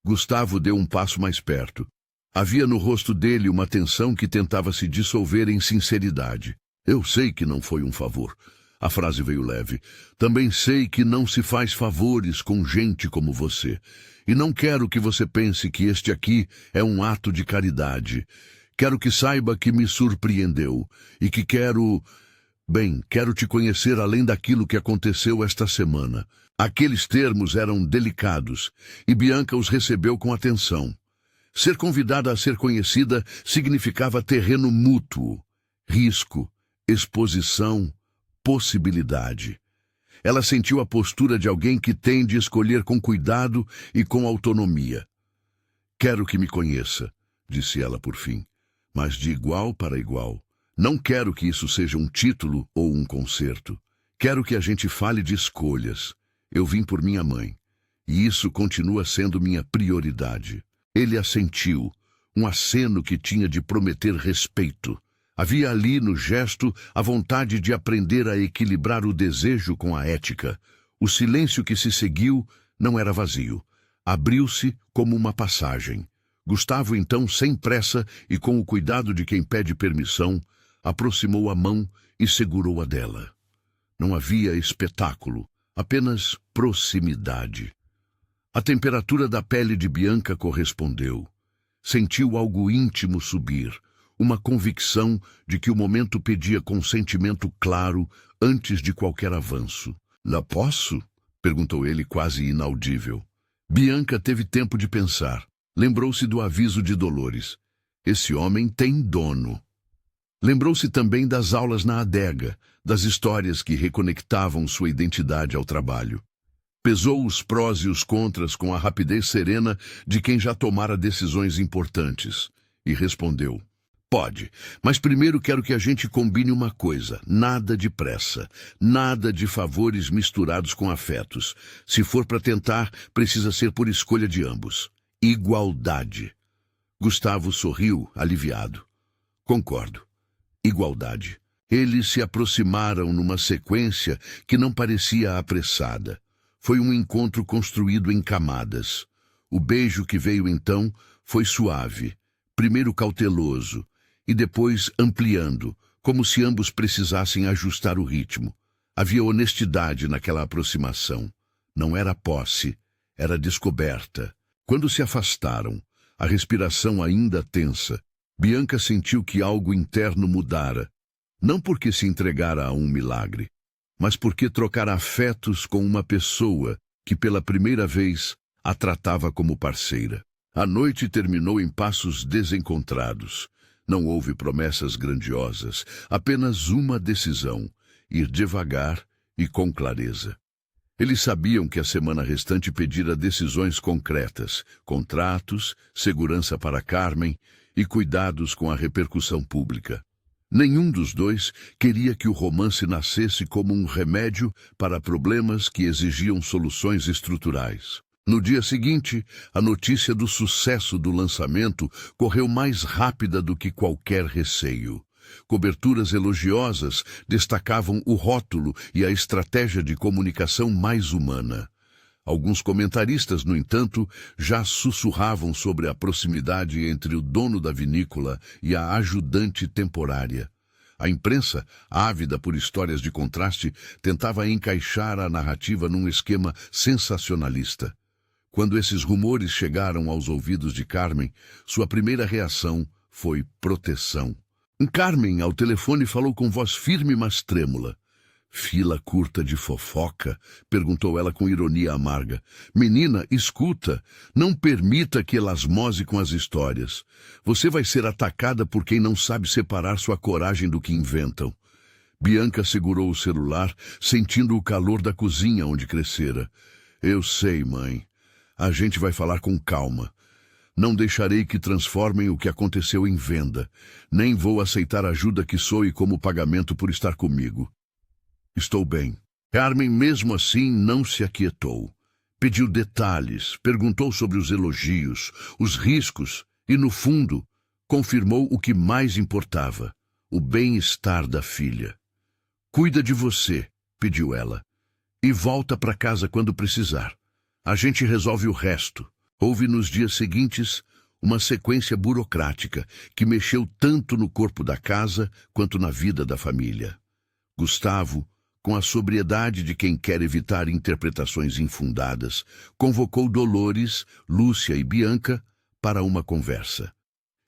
Gustavo deu um passo mais perto. Havia no rosto dele uma tensão que tentava se dissolver em sinceridade. Eu sei que não foi um favor. A frase veio leve. Também sei que não se faz favores com gente como você. E não quero que você pense que este aqui é um ato de caridade. Quero que saiba que me surpreendeu e que quero te conhecer além daquilo que aconteceu esta semana. Aqueles termos eram delicados e Bianca os recebeu com atenção. Ser convidada a ser conhecida significava terreno mútuo, risco, exposição, possibilidade. Ela sentiu a postura de alguém que tem de escolher com cuidado e com autonomia. Quero que me conheça, disse ela por fim, mas de igual para igual. Não quero que isso seja um título ou um concerto. Quero que a gente fale de escolhas. Eu vim por minha mãe, e isso continua sendo minha prioridade. Ele assentiu, um aceno que tinha de prometer respeito. Havia ali no gesto a vontade de aprender a equilibrar o desejo com a ética. O silêncio que se seguiu não era vazio. Abriu-se como uma passagem. Gustavo, então, sem pressa e com o cuidado de quem pede permissão, aproximou a mão e segurou a dela. Não havia espetáculo, apenas proximidade. A temperatura da pele de Bianca correspondeu. Sentiu algo íntimo subir, uma convicção de que o momento pedia consentimento claro antes de qualquer avanço. "Lá posso?" perguntou ele quase inaudível. Bianca teve tempo de pensar. Lembrou-se do aviso de Dolores. Esse homem tem dono. Lembrou-se também das aulas na adega, das histórias que reconectavam sua identidade ao trabalho. Pesou os prós e os contras com a rapidez serena de quem já tomara decisões importantes. E respondeu: "Pode, mas primeiro quero que a gente combine uma coisa. Nada de pressa, nada de favores misturados com afetos. Se for para tentar, precisa ser por escolha de ambos. Igualdade." Gustavo sorriu, aliviado. "Concordo. Igualdade. Eles se aproximaram numa sequência que não parecia apressada. Foi um encontro construído em camadas. O beijo que veio então foi suave, primeiro cauteloso, e depois ampliando, como se ambos precisassem ajustar o ritmo. Havia honestidade naquela aproximação. Não era posse, era descoberta. Quando se afastaram, a respiração ainda tensa, Bianca sentiu que algo interno mudara. Não porque se entregara a um milagre, mas porque trocara afetos com uma pessoa que pela primeira vez a tratava como parceira. A noite terminou em passos desencontrados. Não houve promessas grandiosas, apenas uma decisão: ir devagar e com clareza. Eles sabiam que a semana restante pedira decisões concretas, contratos, segurança para Carmen e cuidados com a repercussão pública. Nenhum dos dois queria que o romance nascesse como um remédio para problemas que exigiam soluções estruturais. No dia seguinte, a notícia do sucesso do lançamento correu mais rápida do que qualquer receio. Coberturas elogiosas destacavam o rótulo e a estratégia de comunicação mais humana. Alguns comentaristas, no entanto, já sussurravam sobre a proximidade entre o dono da vinícola e a ajudante temporária. A imprensa, ávida por histórias de contraste, tentava encaixar a narrativa num esquema sensacionalista. Quando esses rumores chegaram aos ouvidos de Carmen, sua primeira reação foi proteção. Carmen, ao telefone, falou com voz firme, mas trêmula. Fila curta de fofoca? Perguntou ela com ironia amarga. Menina, escuta, não permita que elasmose com as histórias. Você vai ser atacada por quem não sabe separar sua coragem do que inventam. Bianca segurou o celular, sentindo o calor da cozinha onde crescera. Eu sei, mãe. A gente vai falar com calma. Não deixarei que transformem o que aconteceu em venda. Nem vou aceitar ajuda que soe como pagamento por estar comigo. Estou bem. Carmen, mesmo assim, não se aquietou. Pediu detalhes, perguntou sobre os elogios, os riscos e, no fundo, confirmou o que mais importava: o bem-estar da filha. Cuida de você, pediu ela, e volta para casa quando precisar. A gente resolve o resto. Houve nos dias seguintes uma sequência burocrática que mexeu tanto no corpo da casa quanto na vida da família. Gustavo, com a sobriedade de quem quer evitar interpretações infundadas, convocou Dolores, Lúcia e Bianca para uma conversa.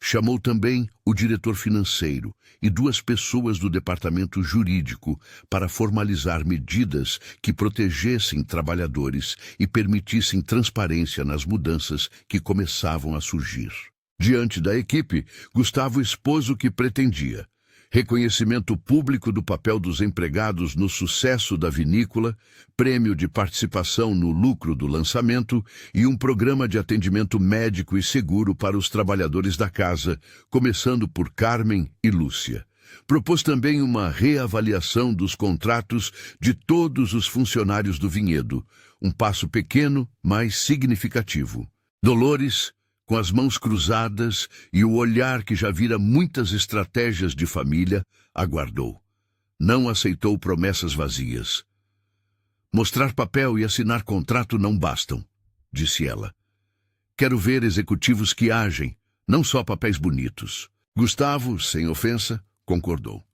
Chamou também o diretor financeiro e 2 pessoas do departamento jurídico para formalizar medidas que protegessem trabalhadores e permitissem transparência nas mudanças que começavam a surgir. Diante da equipe, Gustavo expôs o que pretendia: reconhecimento público do papel dos empregados no sucesso da vinícola, prêmio de participação no lucro do lançamento e um programa de atendimento médico e seguro para os trabalhadores da casa, começando por Carmen e Lúcia. Propôs também uma reavaliação dos contratos de todos os funcionários do vinhedo, um passo pequeno, mas significativo. Dolores, com as mãos cruzadas e o olhar que já vira muitas estratégias de família, aguardou. Não aceitou promessas vazias. Mostrar papel e assinar contrato não bastam, disse ela. Quero ver executivos que agem, não só papéis bonitos. Gustavo, sem ofensa, concordou.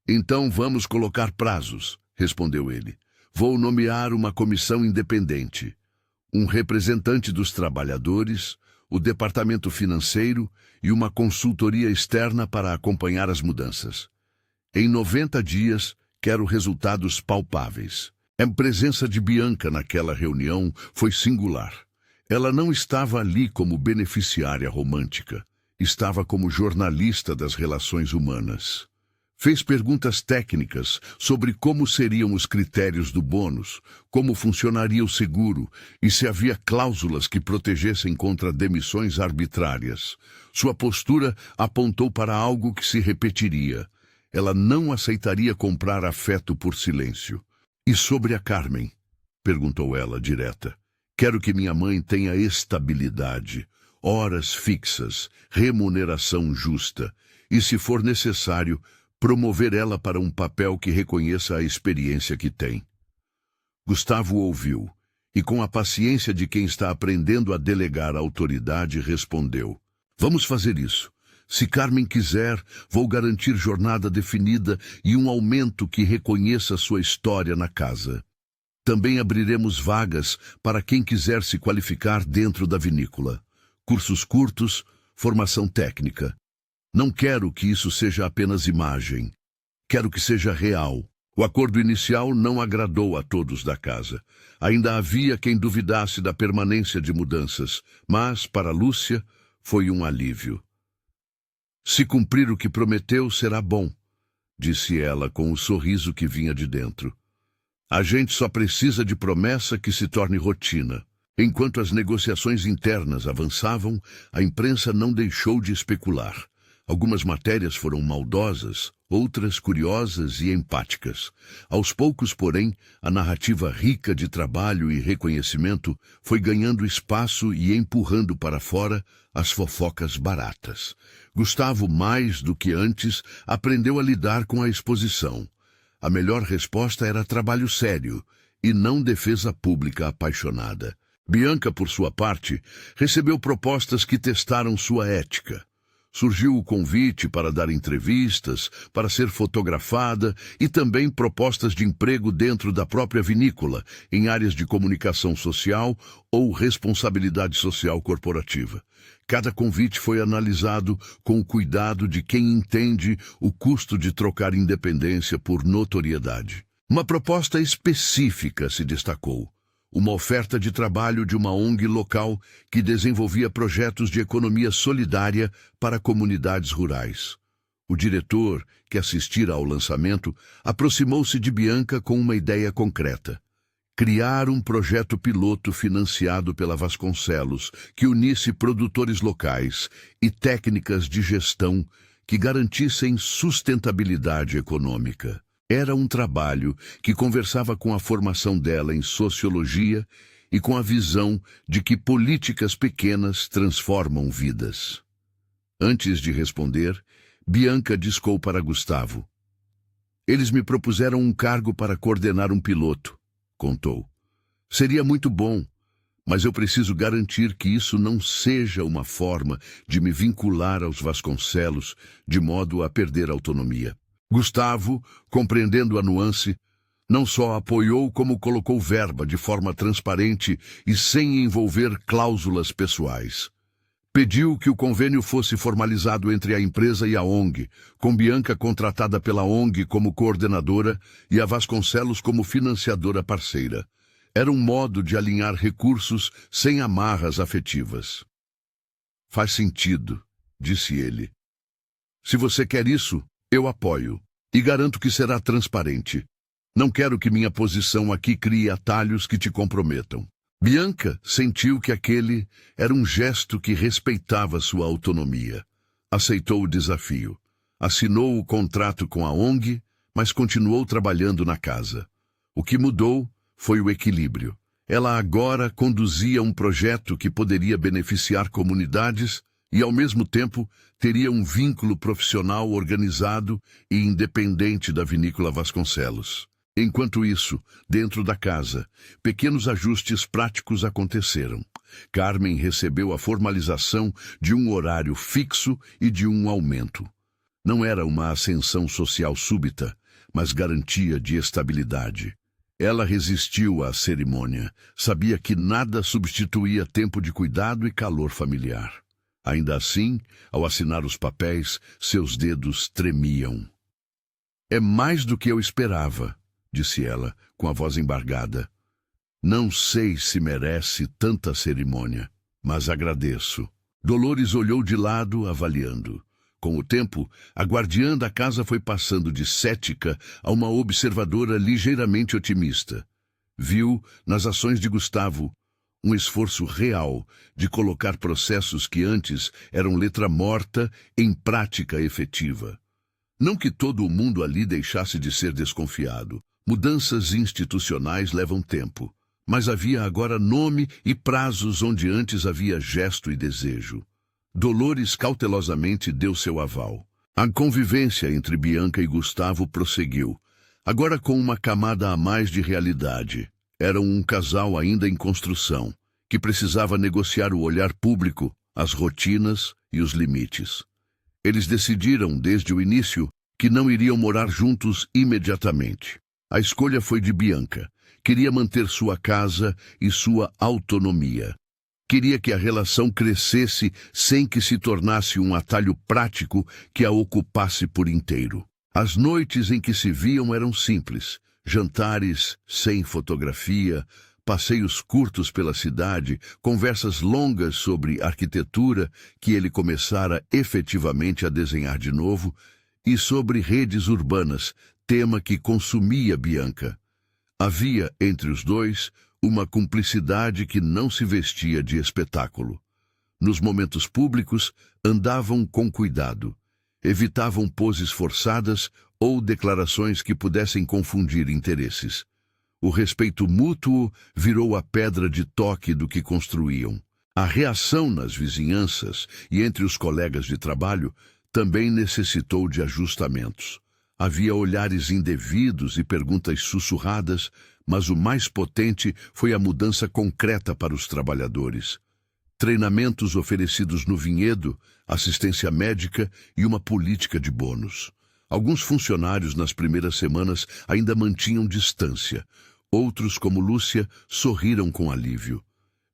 Então vamos colocar prazos, respondeu ele. Vou nomear uma comissão independente, um representante dos trabalhadores, o departamento financeiro e uma consultoria externa para acompanhar as mudanças. Em 90 dias, quero resultados palpáveis. A presença de Bianca naquela reunião foi singular. Ela não estava ali como beneficiária romântica. Estava como jornalista das relações humanas. Fez perguntas técnicas sobre como seriam os critérios do bônus, como funcionaria o seguro e se havia cláusulas que protegessem contra demissões arbitrárias. Sua postura apontou para algo que se repetiria. Ela não aceitaria comprar afeto por silêncio. E sobre a Carmen? Perguntou ela, direta. Quero que minha mãe tenha estabilidade, horas fixas, remuneração justa e, se for necessário, promover ela para um papel que reconheça a experiência que tem. Gustavo ouviu, e com a paciência de quem está aprendendo a delegar a autoridade, respondeu: Vamos fazer isso. Se Carmen quiser, vou garantir jornada definida e um aumento que reconheça sua história na casa. Também abriremos vagas para quem quiser se qualificar dentro da vinícola. Cursos curtos, formação técnica. Não quero que isso seja apenas imagem. Quero que seja real. O acordo inicial não agradou a todos da casa. Ainda havia quem duvidasse da permanência de mudanças, mas, para Lúcia, foi um alívio. Se cumprir o que prometeu, será bom, disse ela com o sorriso que vinha de dentro. A gente só precisa de promessa que se torne rotina. Enquanto as negociações internas avançavam, a imprensa não deixou de especular. Algumas matérias foram maldosas, outras curiosas e empáticas. Aos poucos, porém, a narrativa rica de trabalho e reconhecimento foi ganhando espaço e empurrando para fora as fofocas baratas. Gustavo, mais do que antes, aprendeu a lidar com a exposição. A melhor resposta era trabalho sério e não defesa pública apaixonada. Bianca, por sua parte, recebeu propostas que testaram sua ética. Surgiu o convite para dar entrevistas, para ser fotografada e também propostas de emprego dentro da própria vinícola, em áreas de comunicação social ou responsabilidade social corporativa. Cada convite foi analisado com o cuidado de quem entende o custo de trocar independência por notoriedade. Uma proposta específica se destacou. Uma oferta de trabalho de uma ONG local que desenvolvia projetos de economia solidária para comunidades rurais. O diretor, que assistira ao lançamento, aproximou-se de Bianca com uma ideia concreta: criar um projeto piloto financiado pela Vasconcelos que unisse produtores locais e técnicas de gestão que garantissem sustentabilidade econômica. Era um trabalho que conversava com a formação dela em sociologia e com a visão de que políticas pequenas transformam vidas. Antes de responder, Bianca discou para Gustavo: Eles me propuseram um cargo para coordenar um piloto, contou. Seria muito bom, mas eu preciso garantir que isso não seja uma forma de me vincular aos Vasconcelos de modo a perder autonomia. Gustavo, compreendendo a nuance, não só apoiou como colocou verba de forma transparente e sem envolver cláusulas pessoais. Pediu que o convênio fosse formalizado entre a empresa e a ONG, com Bianca contratada pela ONG como coordenadora e a Vasconcelos como financiadora parceira. Era um modo de alinhar recursos sem amarras afetivas. Faz sentido, disse ele. Se você quer isso, eu apoio, e garanto que será transparente. Não quero que minha posição aqui crie atalhos que te comprometam. Bianca sentiu que aquele era um gesto que respeitava sua autonomia. Aceitou o desafio. Assinou o contrato com a ONG, mas continuou trabalhando na casa. O que mudou foi o equilíbrio. Ela agora conduzia um projeto que poderia beneficiar comunidades e, ao mesmo tempo, teria um vínculo profissional organizado e independente da vinícola Vasconcelos. Enquanto isso, dentro da casa, pequenos ajustes práticos aconteceram. Carmen recebeu a formalização de um horário fixo e de um aumento. Não era uma ascensão social súbita, mas garantia de estabilidade. Ela resistiu à cerimônia. Sabia que nada substituía tempo de cuidado e calor familiar. Ainda assim, ao assinar os papéis, seus dedos tremiam. É mais do que eu esperava, disse ela, com a voz embargada. Não sei se merece tanta cerimônia, mas agradeço. Dolores olhou de lado, avaliando. Com o tempo, a guardiã da casa foi passando de cética a uma observadora ligeiramente otimista. Viu, nas ações de Gustavo, um esforço real de colocar processos que antes eram letra morta em prática efetiva. Não que todo o mundo ali deixasse de ser desconfiado. Mudanças institucionais levam tempo, mas havia agora nome e prazos onde antes havia gesto e desejo. Dolores cautelosamente deu seu aval. A convivência entre Bianca e Gustavo prosseguiu, agora com uma camada a mais de realidade. Eram um casal ainda em construção, que precisava negociar o olhar público, as rotinas e os limites. Eles decidiram, desde o início, que não iriam morar juntos imediatamente. A escolha foi de Bianca. Queria manter sua casa e sua autonomia. Queria que a relação crescesse sem que se tornasse um atalho prático que a ocupasse por inteiro. As noites em que se viam eram simples, jantares sem fotografia, passeios curtos pela cidade, conversas longas sobre arquitetura que ele começara efetivamente a desenhar de novo, e sobre redes urbanas, tema que consumia Bianca. Havia, entre os dois, uma cumplicidade que não se vestia de espetáculo. Nos momentos públicos, andavam com cuidado. Evitavam poses forçadas ou declarações que pudessem confundir interesses. O respeito mútuo virou a pedra de toque do que construíam. A reação nas vizinhanças e entre os colegas de trabalho também necessitou de ajustamentos. Havia olhares indevidos e perguntas sussurradas, mas o mais potente foi a mudança concreta para os trabalhadores. Treinamentos oferecidos no vinhedo, assistência médica e uma política de bônus. Alguns funcionários nas primeiras semanas ainda mantinham distância. Outros, como Lúcia, sorriram com alívio.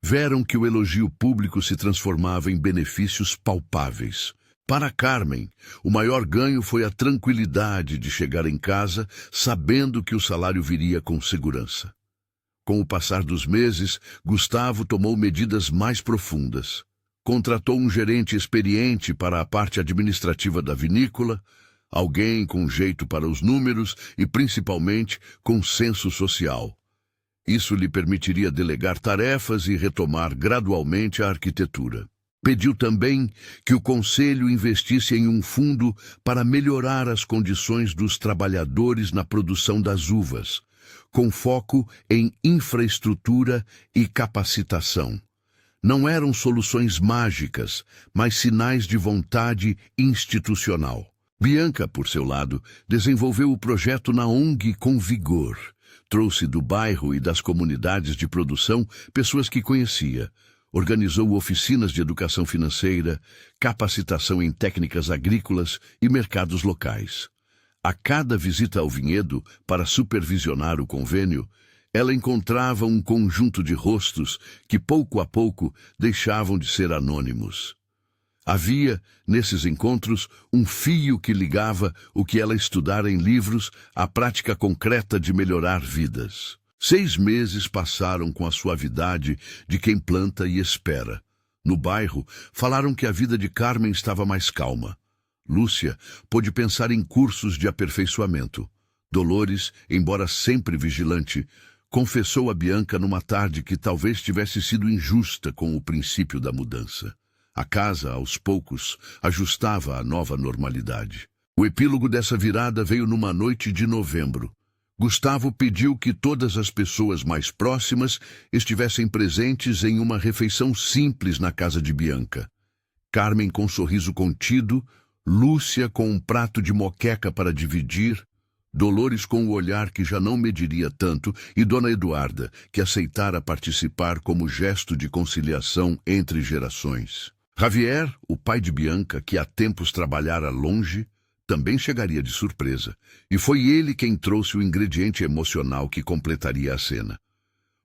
Veram que o elogio público se transformava em benefícios palpáveis. Para Carmen, o maior ganho foi a tranquilidade de chegar em casa sabendo que o salário viria com segurança. Com o passar dos meses, Gustavo tomou medidas mais profundas. Contratou um gerente experiente para a parte administrativa da vinícola, alguém com jeito para os números e, principalmente, com senso social. Isso lhe permitiria delegar tarefas e retomar gradualmente a arquitetura. Pediu também que o conselho investisse em um fundo para melhorar as condições dos trabalhadores na produção das uvas, com foco em infraestrutura e capacitação. Não eram soluções mágicas, mas sinais de vontade institucional. Bianca, por seu lado, desenvolveu o projeto na ONG com vigor. Trouxe do bairro e das comunidades de produção pessoas que conhecia. Organizou oficinas de educação financeira, capacitação em técnicas agrícolas e mercados locais. A cada visita ao vinhedo para supervisionar o convênio, ela encontrava um conjunto de rostos que, pouco a pouco, deixavam de ser anônimos. Havia, nesses encontros, um fio que ligava o que ela estudara em livros à prática concreta de melhorar vidas. 6 meses passaram com a suavidade de quem planta e espera. No bairro, falaram que a vida de Carmen estava mais calma. Lúcia pôde pensar em cursos de aperfeiçoamento. Dolores, embora sempre vigilante, confessou a Bianca numa tarde que talvez tivesse sido injusta com o princípio da mudança. A casa, aos poucos, ajustava à nova normalidade. O epílogo dessa virada veio numa noite de novembro. Gustavo pediu que todas as pessoas mais próximas estivessem presentes em uma refeição simples na casa de Bianca. Carmen com um sorriso contido, Lúcia com um prato de moqueca para dividir, Dolores com o olhar que já não mediria tanto e Dona Eduarda, que aceitara participar como gesto de conciliação entre gerações. Javier, o pai de Bianca, que há tempos trabalhara longe, também chegaria de surpresa, e foi ele quem trouxe o ingrediente emocional que completaria a cena.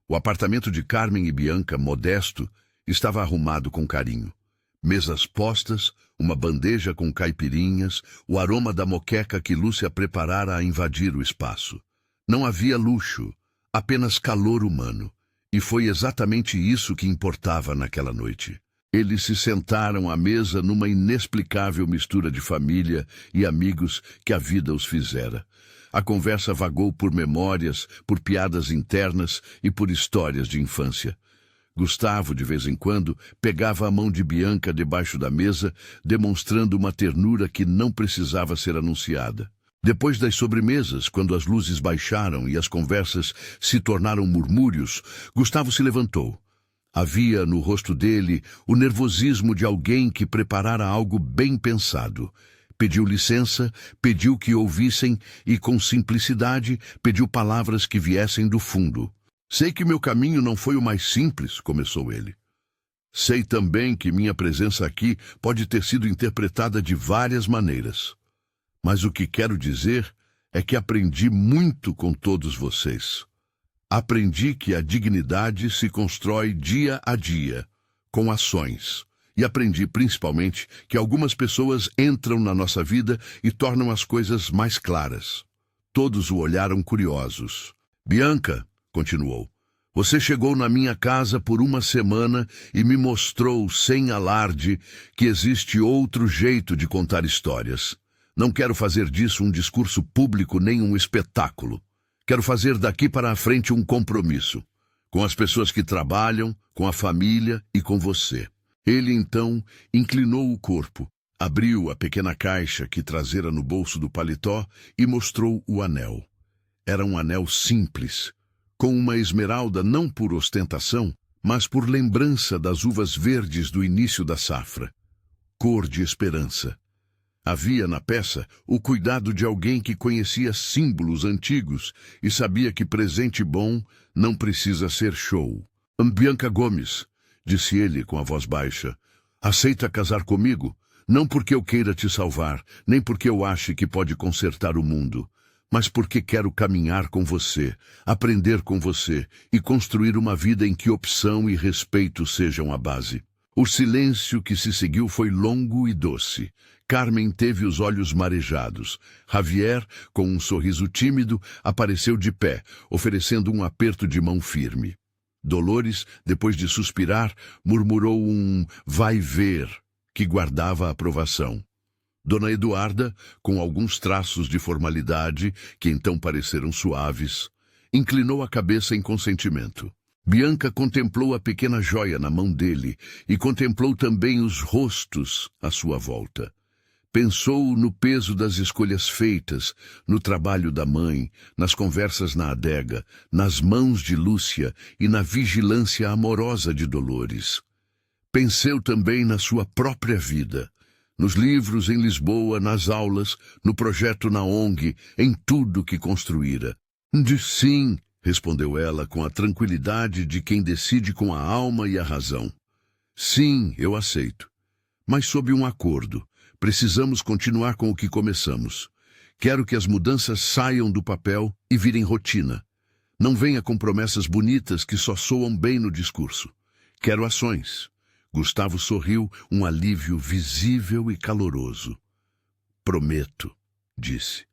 O apartamento de Carmen e Bianca, modesto, estava arrumado com carinho. Mesas postas, uma bandeja com caipirinhas, o aroma da moqueca que Lúcia preparara a invadir o espaço. Não havia luxo, apenas calor humano, e foi exatamente isso que importava naquela noite. Eles se sentaram à mesa numa inexplicável mistura de família e amigos que a vida os fizera. A conversa vagou por memórias, por piadas internas e por histórias de infância. Gustavo, de vez em quando, pegava a mão de Bianca debaixo da mesa, demonstrando uma ternura que não precisava ser anunciada. Depois das sobremesas, quando as luzes baixaram e as conversas se tornaram murmúrios, Gustavo se levantou. Havia no rosto dele o nervosismo de alguém que preparara algo bem pensado. Pediu licença, pediu que ouvissem e, com simplicidade, pediu palavras que viessem do fundo. Sei que meu caminho não foi o mais simples, começou ele. Sei também que minha presença aqui pode ter sido interpretada de várias maneiras. Mas o que quero dizer é que aprendi muito com todos vocês. Aprendi que a dignidade se constrói dia a dia, com ações. E aprendi principalmente que algumas pessoas entram na nossa vida e tornam as coisas mais claras. Todos o olharam curiosos. Bianca, continuou, você chegou na minha casa por uma semana e me mostrou, sem alarde, que existe outro jeito de contar histórias. Não quero fazer disso um discurso público nem um espetáculo. Quero fazer daqui para a frente um compromisso. Com as pessoas que trabalham, com a família e com você. Ele, então, inclinou o corpo, abriu a pequena caixa que trazera no bolso do paletó e mostrou o anel. Era um anel simples, com uma esmeralda não por ostentação, mas por lembrança das uvas verdes do início da safra. Cor de esperança. Havia na peça o cuidado de alguém que conhecia símbolos antigos e sabia que presente bom não precisa ser show. Bianca Gomes, disse ele com a voz baixa, aceita casar comigo? Não porque eu queira te salvar, nem porque eu ache que pode consertar o mundo, mas porque quero caminhar com você, aprender com você e construir uma vida em que opção e respeito sejam a base. O silêncio que se seguiu foi longo e doce. Carmen teve os olhos marejados. Javier, com um sorriso tímido, apareceu de pé, oferecendo um aperto de mão firme. Dolores, depois de suspirar, murmurou um vai ver, que guardava a aprovação. Dona Eduarda, com alguns traços de formalidade, que então pareceram suaves, inclinou a cabeça em consentimento. Bianca contemplou a pequena joia na mão dele e contemplou também os rostos à sua volta. Pensou no peso das escolhas feitas, no trabalho da mãe, nas conversas na adega, nas mãos de Lúcia e na vigilância amorosa de Dolores. Pensou também na sua própria vida, nos livros em Lisboa, nas aulas, no projeto na ONG, em tudo que construíra. Sim, respondeu ela com a tranquilidade de quem decide com a alma e a razão. Sim, eu aceito. Mas sob um acordo. Precisamos continuar com o que começamos. Quero que as mudanças saiam do papel e virem rotina. Não venha com promessas bonitas que só soam bem no discurso. Quero ações. Gustavo sorriu, um alívio visível e caloroso. Prometo, disse.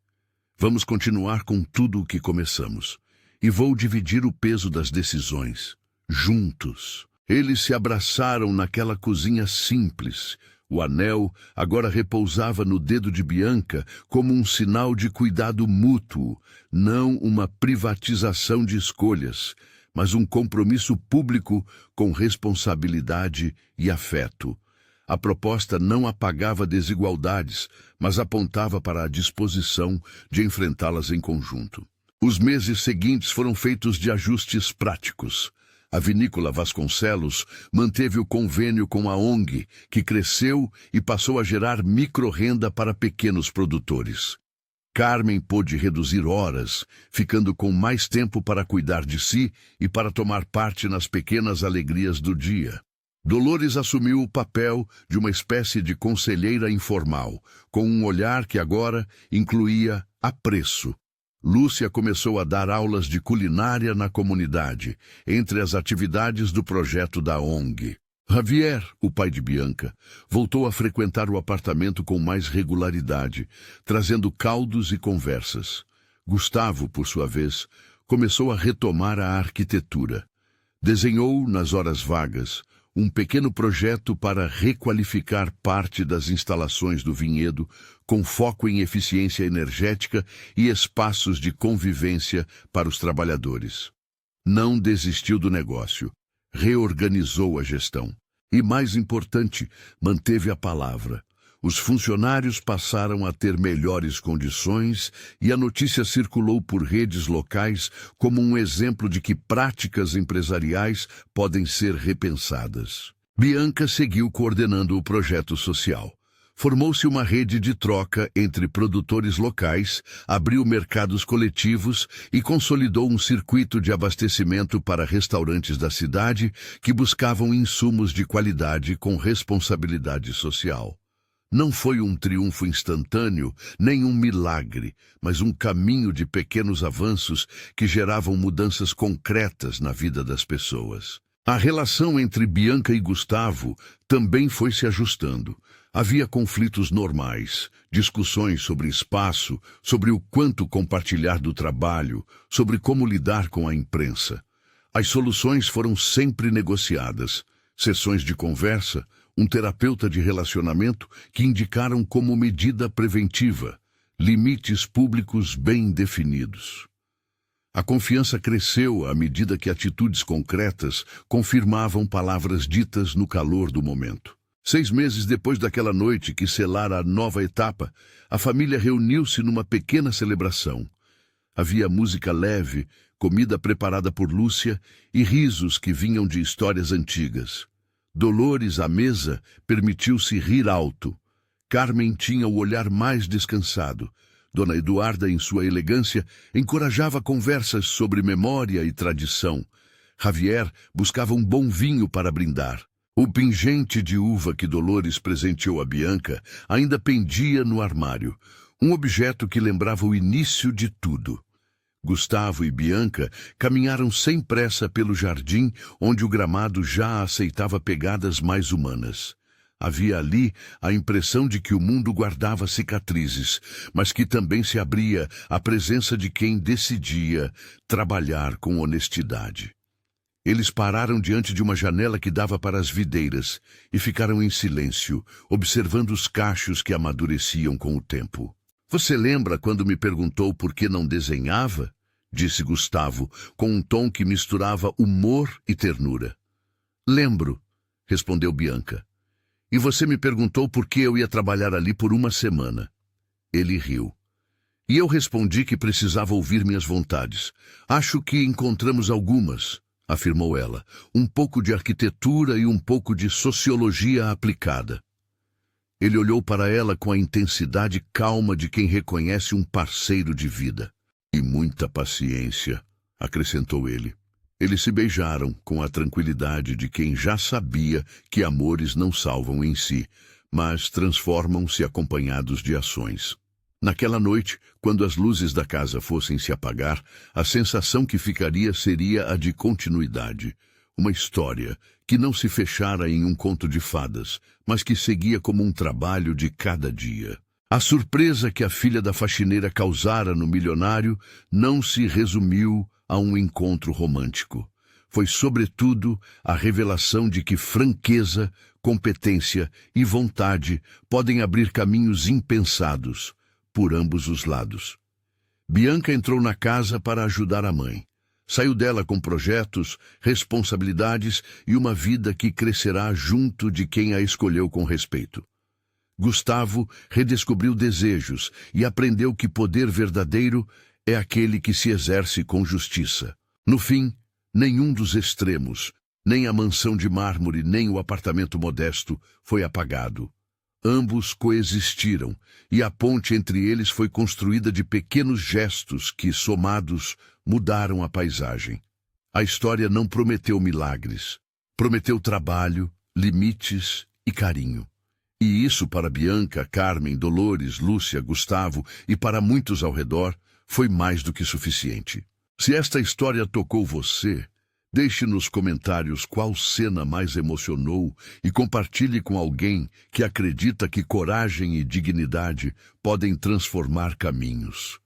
Vamos continuar com tudo o que começamos. E vou dividir o peso das decisões. Juntos. Eles se abraçaram naquela cozinha simples. O anel agora repousava no dedo de Bianca como um sinal de cuidado mútuo, não uma privatização de escolhas, mas um compromisso público com responsabilidade e afeto. A proposta não apagava desigualdades, mas apontava para a disposição de enfrentá-las em conjunto. Os meses seguintes foram feitos de ajustes práticos. A vinícola Vasconcelos manteve o convênio com a ONG, que cresceu e passou a gerar microrrenda para pequenos produtores. Carmen pôde reduzir horas, ficando com mais tempo para cuidar de si e para tomar parte nas pequenas alegrias do dia. Dolores assumiu o papel de uma espécie de conselheira informal, com um olhar que agora incluía apreço. Lúcia começou a dar aulas de culinária na comunidade, entre as atividades do projeto da ONG. Javier, o pai de Bianca, voltou a frequentar o apartamento com mais regularidade, trazendo caldos e conversas. Gustavo, por sua vez, começou a retomar a arquitetura. Desenhou, nas horas vagas, um pequeno projeto para requalificar parte das instalações do vinhedo, com foco em eficiência energética e espaços de convivência para os trabalhadores. Não desistiu do negócio, reorganizou a gestão. E, mais importante, manteve a palavra. Os funcionários passaram a ter melhores condições e a notícia circulou por redes locais como um exemplo de que práticas empresariais podem ser repensadas. Bianca seguiu coordenando o projeto social. Formou-se uma rede de troca entre produtores locais, abriu mercados coletivos e consolidou um circuito de abastecimento para restaurantes da cidade que buscavam insumos de qualidade com responsabilidade social. Não foi um triunfo instantâneo, nem um milagre, mas um caminho de pequenos avanços que geravam mudanças concretas na vida das pessoas. A relação entre Bianca e Gustavo também foi se ajustando. Havia conflitos normais, discussões sobre espaço, sobre o quanto compartilhar do trabalho, sobre como lidar com a imprensa. As soluções foram sempre negociadas. Sessões de conversa, um terapeuta de relacionamento que indicaram como medida preventiva, limites públicos bem definidos. A confiança cresceu à medida que atitudes concretas confirmavam palavras ditas no calor do momento. 6 meses depois daquela noite que selara a nova etapa, a família reuniu-se numa pequena celebração. Havia música leve, comida preparada por Lúcia e risos que vinham de histórias antigas. Dolores, à mesa, permitiu-se rir alto. Carmen tinha o olhar mais descansado. Dona Eduarda, em sua elegância, encorajava conversas sobre memória e tradição. Javier buscava um bom vinho para brindar. O pingente de uva que Dolores presenteou a Bianca ainda pendia no armário, um objeto que lembrava o início de tudo. Gustavo e Bianca caminharam sem pressa pelo jardim, onde o gramado já aceitava pegadas mais humanas. Havia ali a impressão de que o mundo guardava cicatrizes, mas que também se abria à presença de quem decidia trabalhar com honestidade. Eles pararam diante de uma janela que dava para as videiras e ficaram em silêncio, observando os cachos que amadureciam com o tempo. "Você lembra quando me perguntou por que não desenhava?" disse Gustavo, com um tom que misturava humor e ternura. "Lembro", respondeu Bianca. "E você me perguntou por que eu ia trabalhar ali por 1 semana." Ele riu. "E eu respondi que precisava ouvir minhas vontades. Acho que encontramos algumas", afirmou ela, "um pouco de arquitetura e um pouco de sociologia aplicada." Ele olhou para ela com a intensidade calma de quem reconhece um parceiro de vida. "E muita paciência", acrescentou ele. Eles se beijaram com a tranquilidade de quem já sabia que amores não salvam em si, mas transformam-se acompanhados de ações. Naquela noite, quando as luzes da casa fossem se apagar, a sensação que ficaria seria a de continuidade. Uma história que não se fechara em um conto de fadas, mas que seguia como um trabalho de cada dia. A surpresa que a filha da faxineira causara no milionário não se resumiu a um encontro romântico. Foi, sobretudo, a revelação de que franqueza, competência e vontade podem abrir caminhos impensados por ambos os lados. Bianca entrou na casa para ajudar a mãe. Saiu dela com projetos, responsabilidades e uma vida que crescerá junto de quem a escolheu com respeito. Gustavo redescobriu desejos e aprendeu que poder verdadeiro é aquele que se exerce com justiça. No fim, nenhum dos extremos, nem a mansão de mármore, nem o apartamento modesto, foi apagado. Ambos coexistiram, e a ponte entre eles foi construída de pequenos gestos que, somados, mudaram a paisagem. A história não prometeu milagres. Prometeu trabalho, limites e carinho. E isso para Bianca, Carmen, Dolores, Lúcia, Gustavo e para muitos ao redor foi mais do que suficiente. Se esta história tocou você, deixe nos comentários qual cena mais emocionou e compartilhe com alguém que acredita que coragem e dignidade podem transformar caminhos.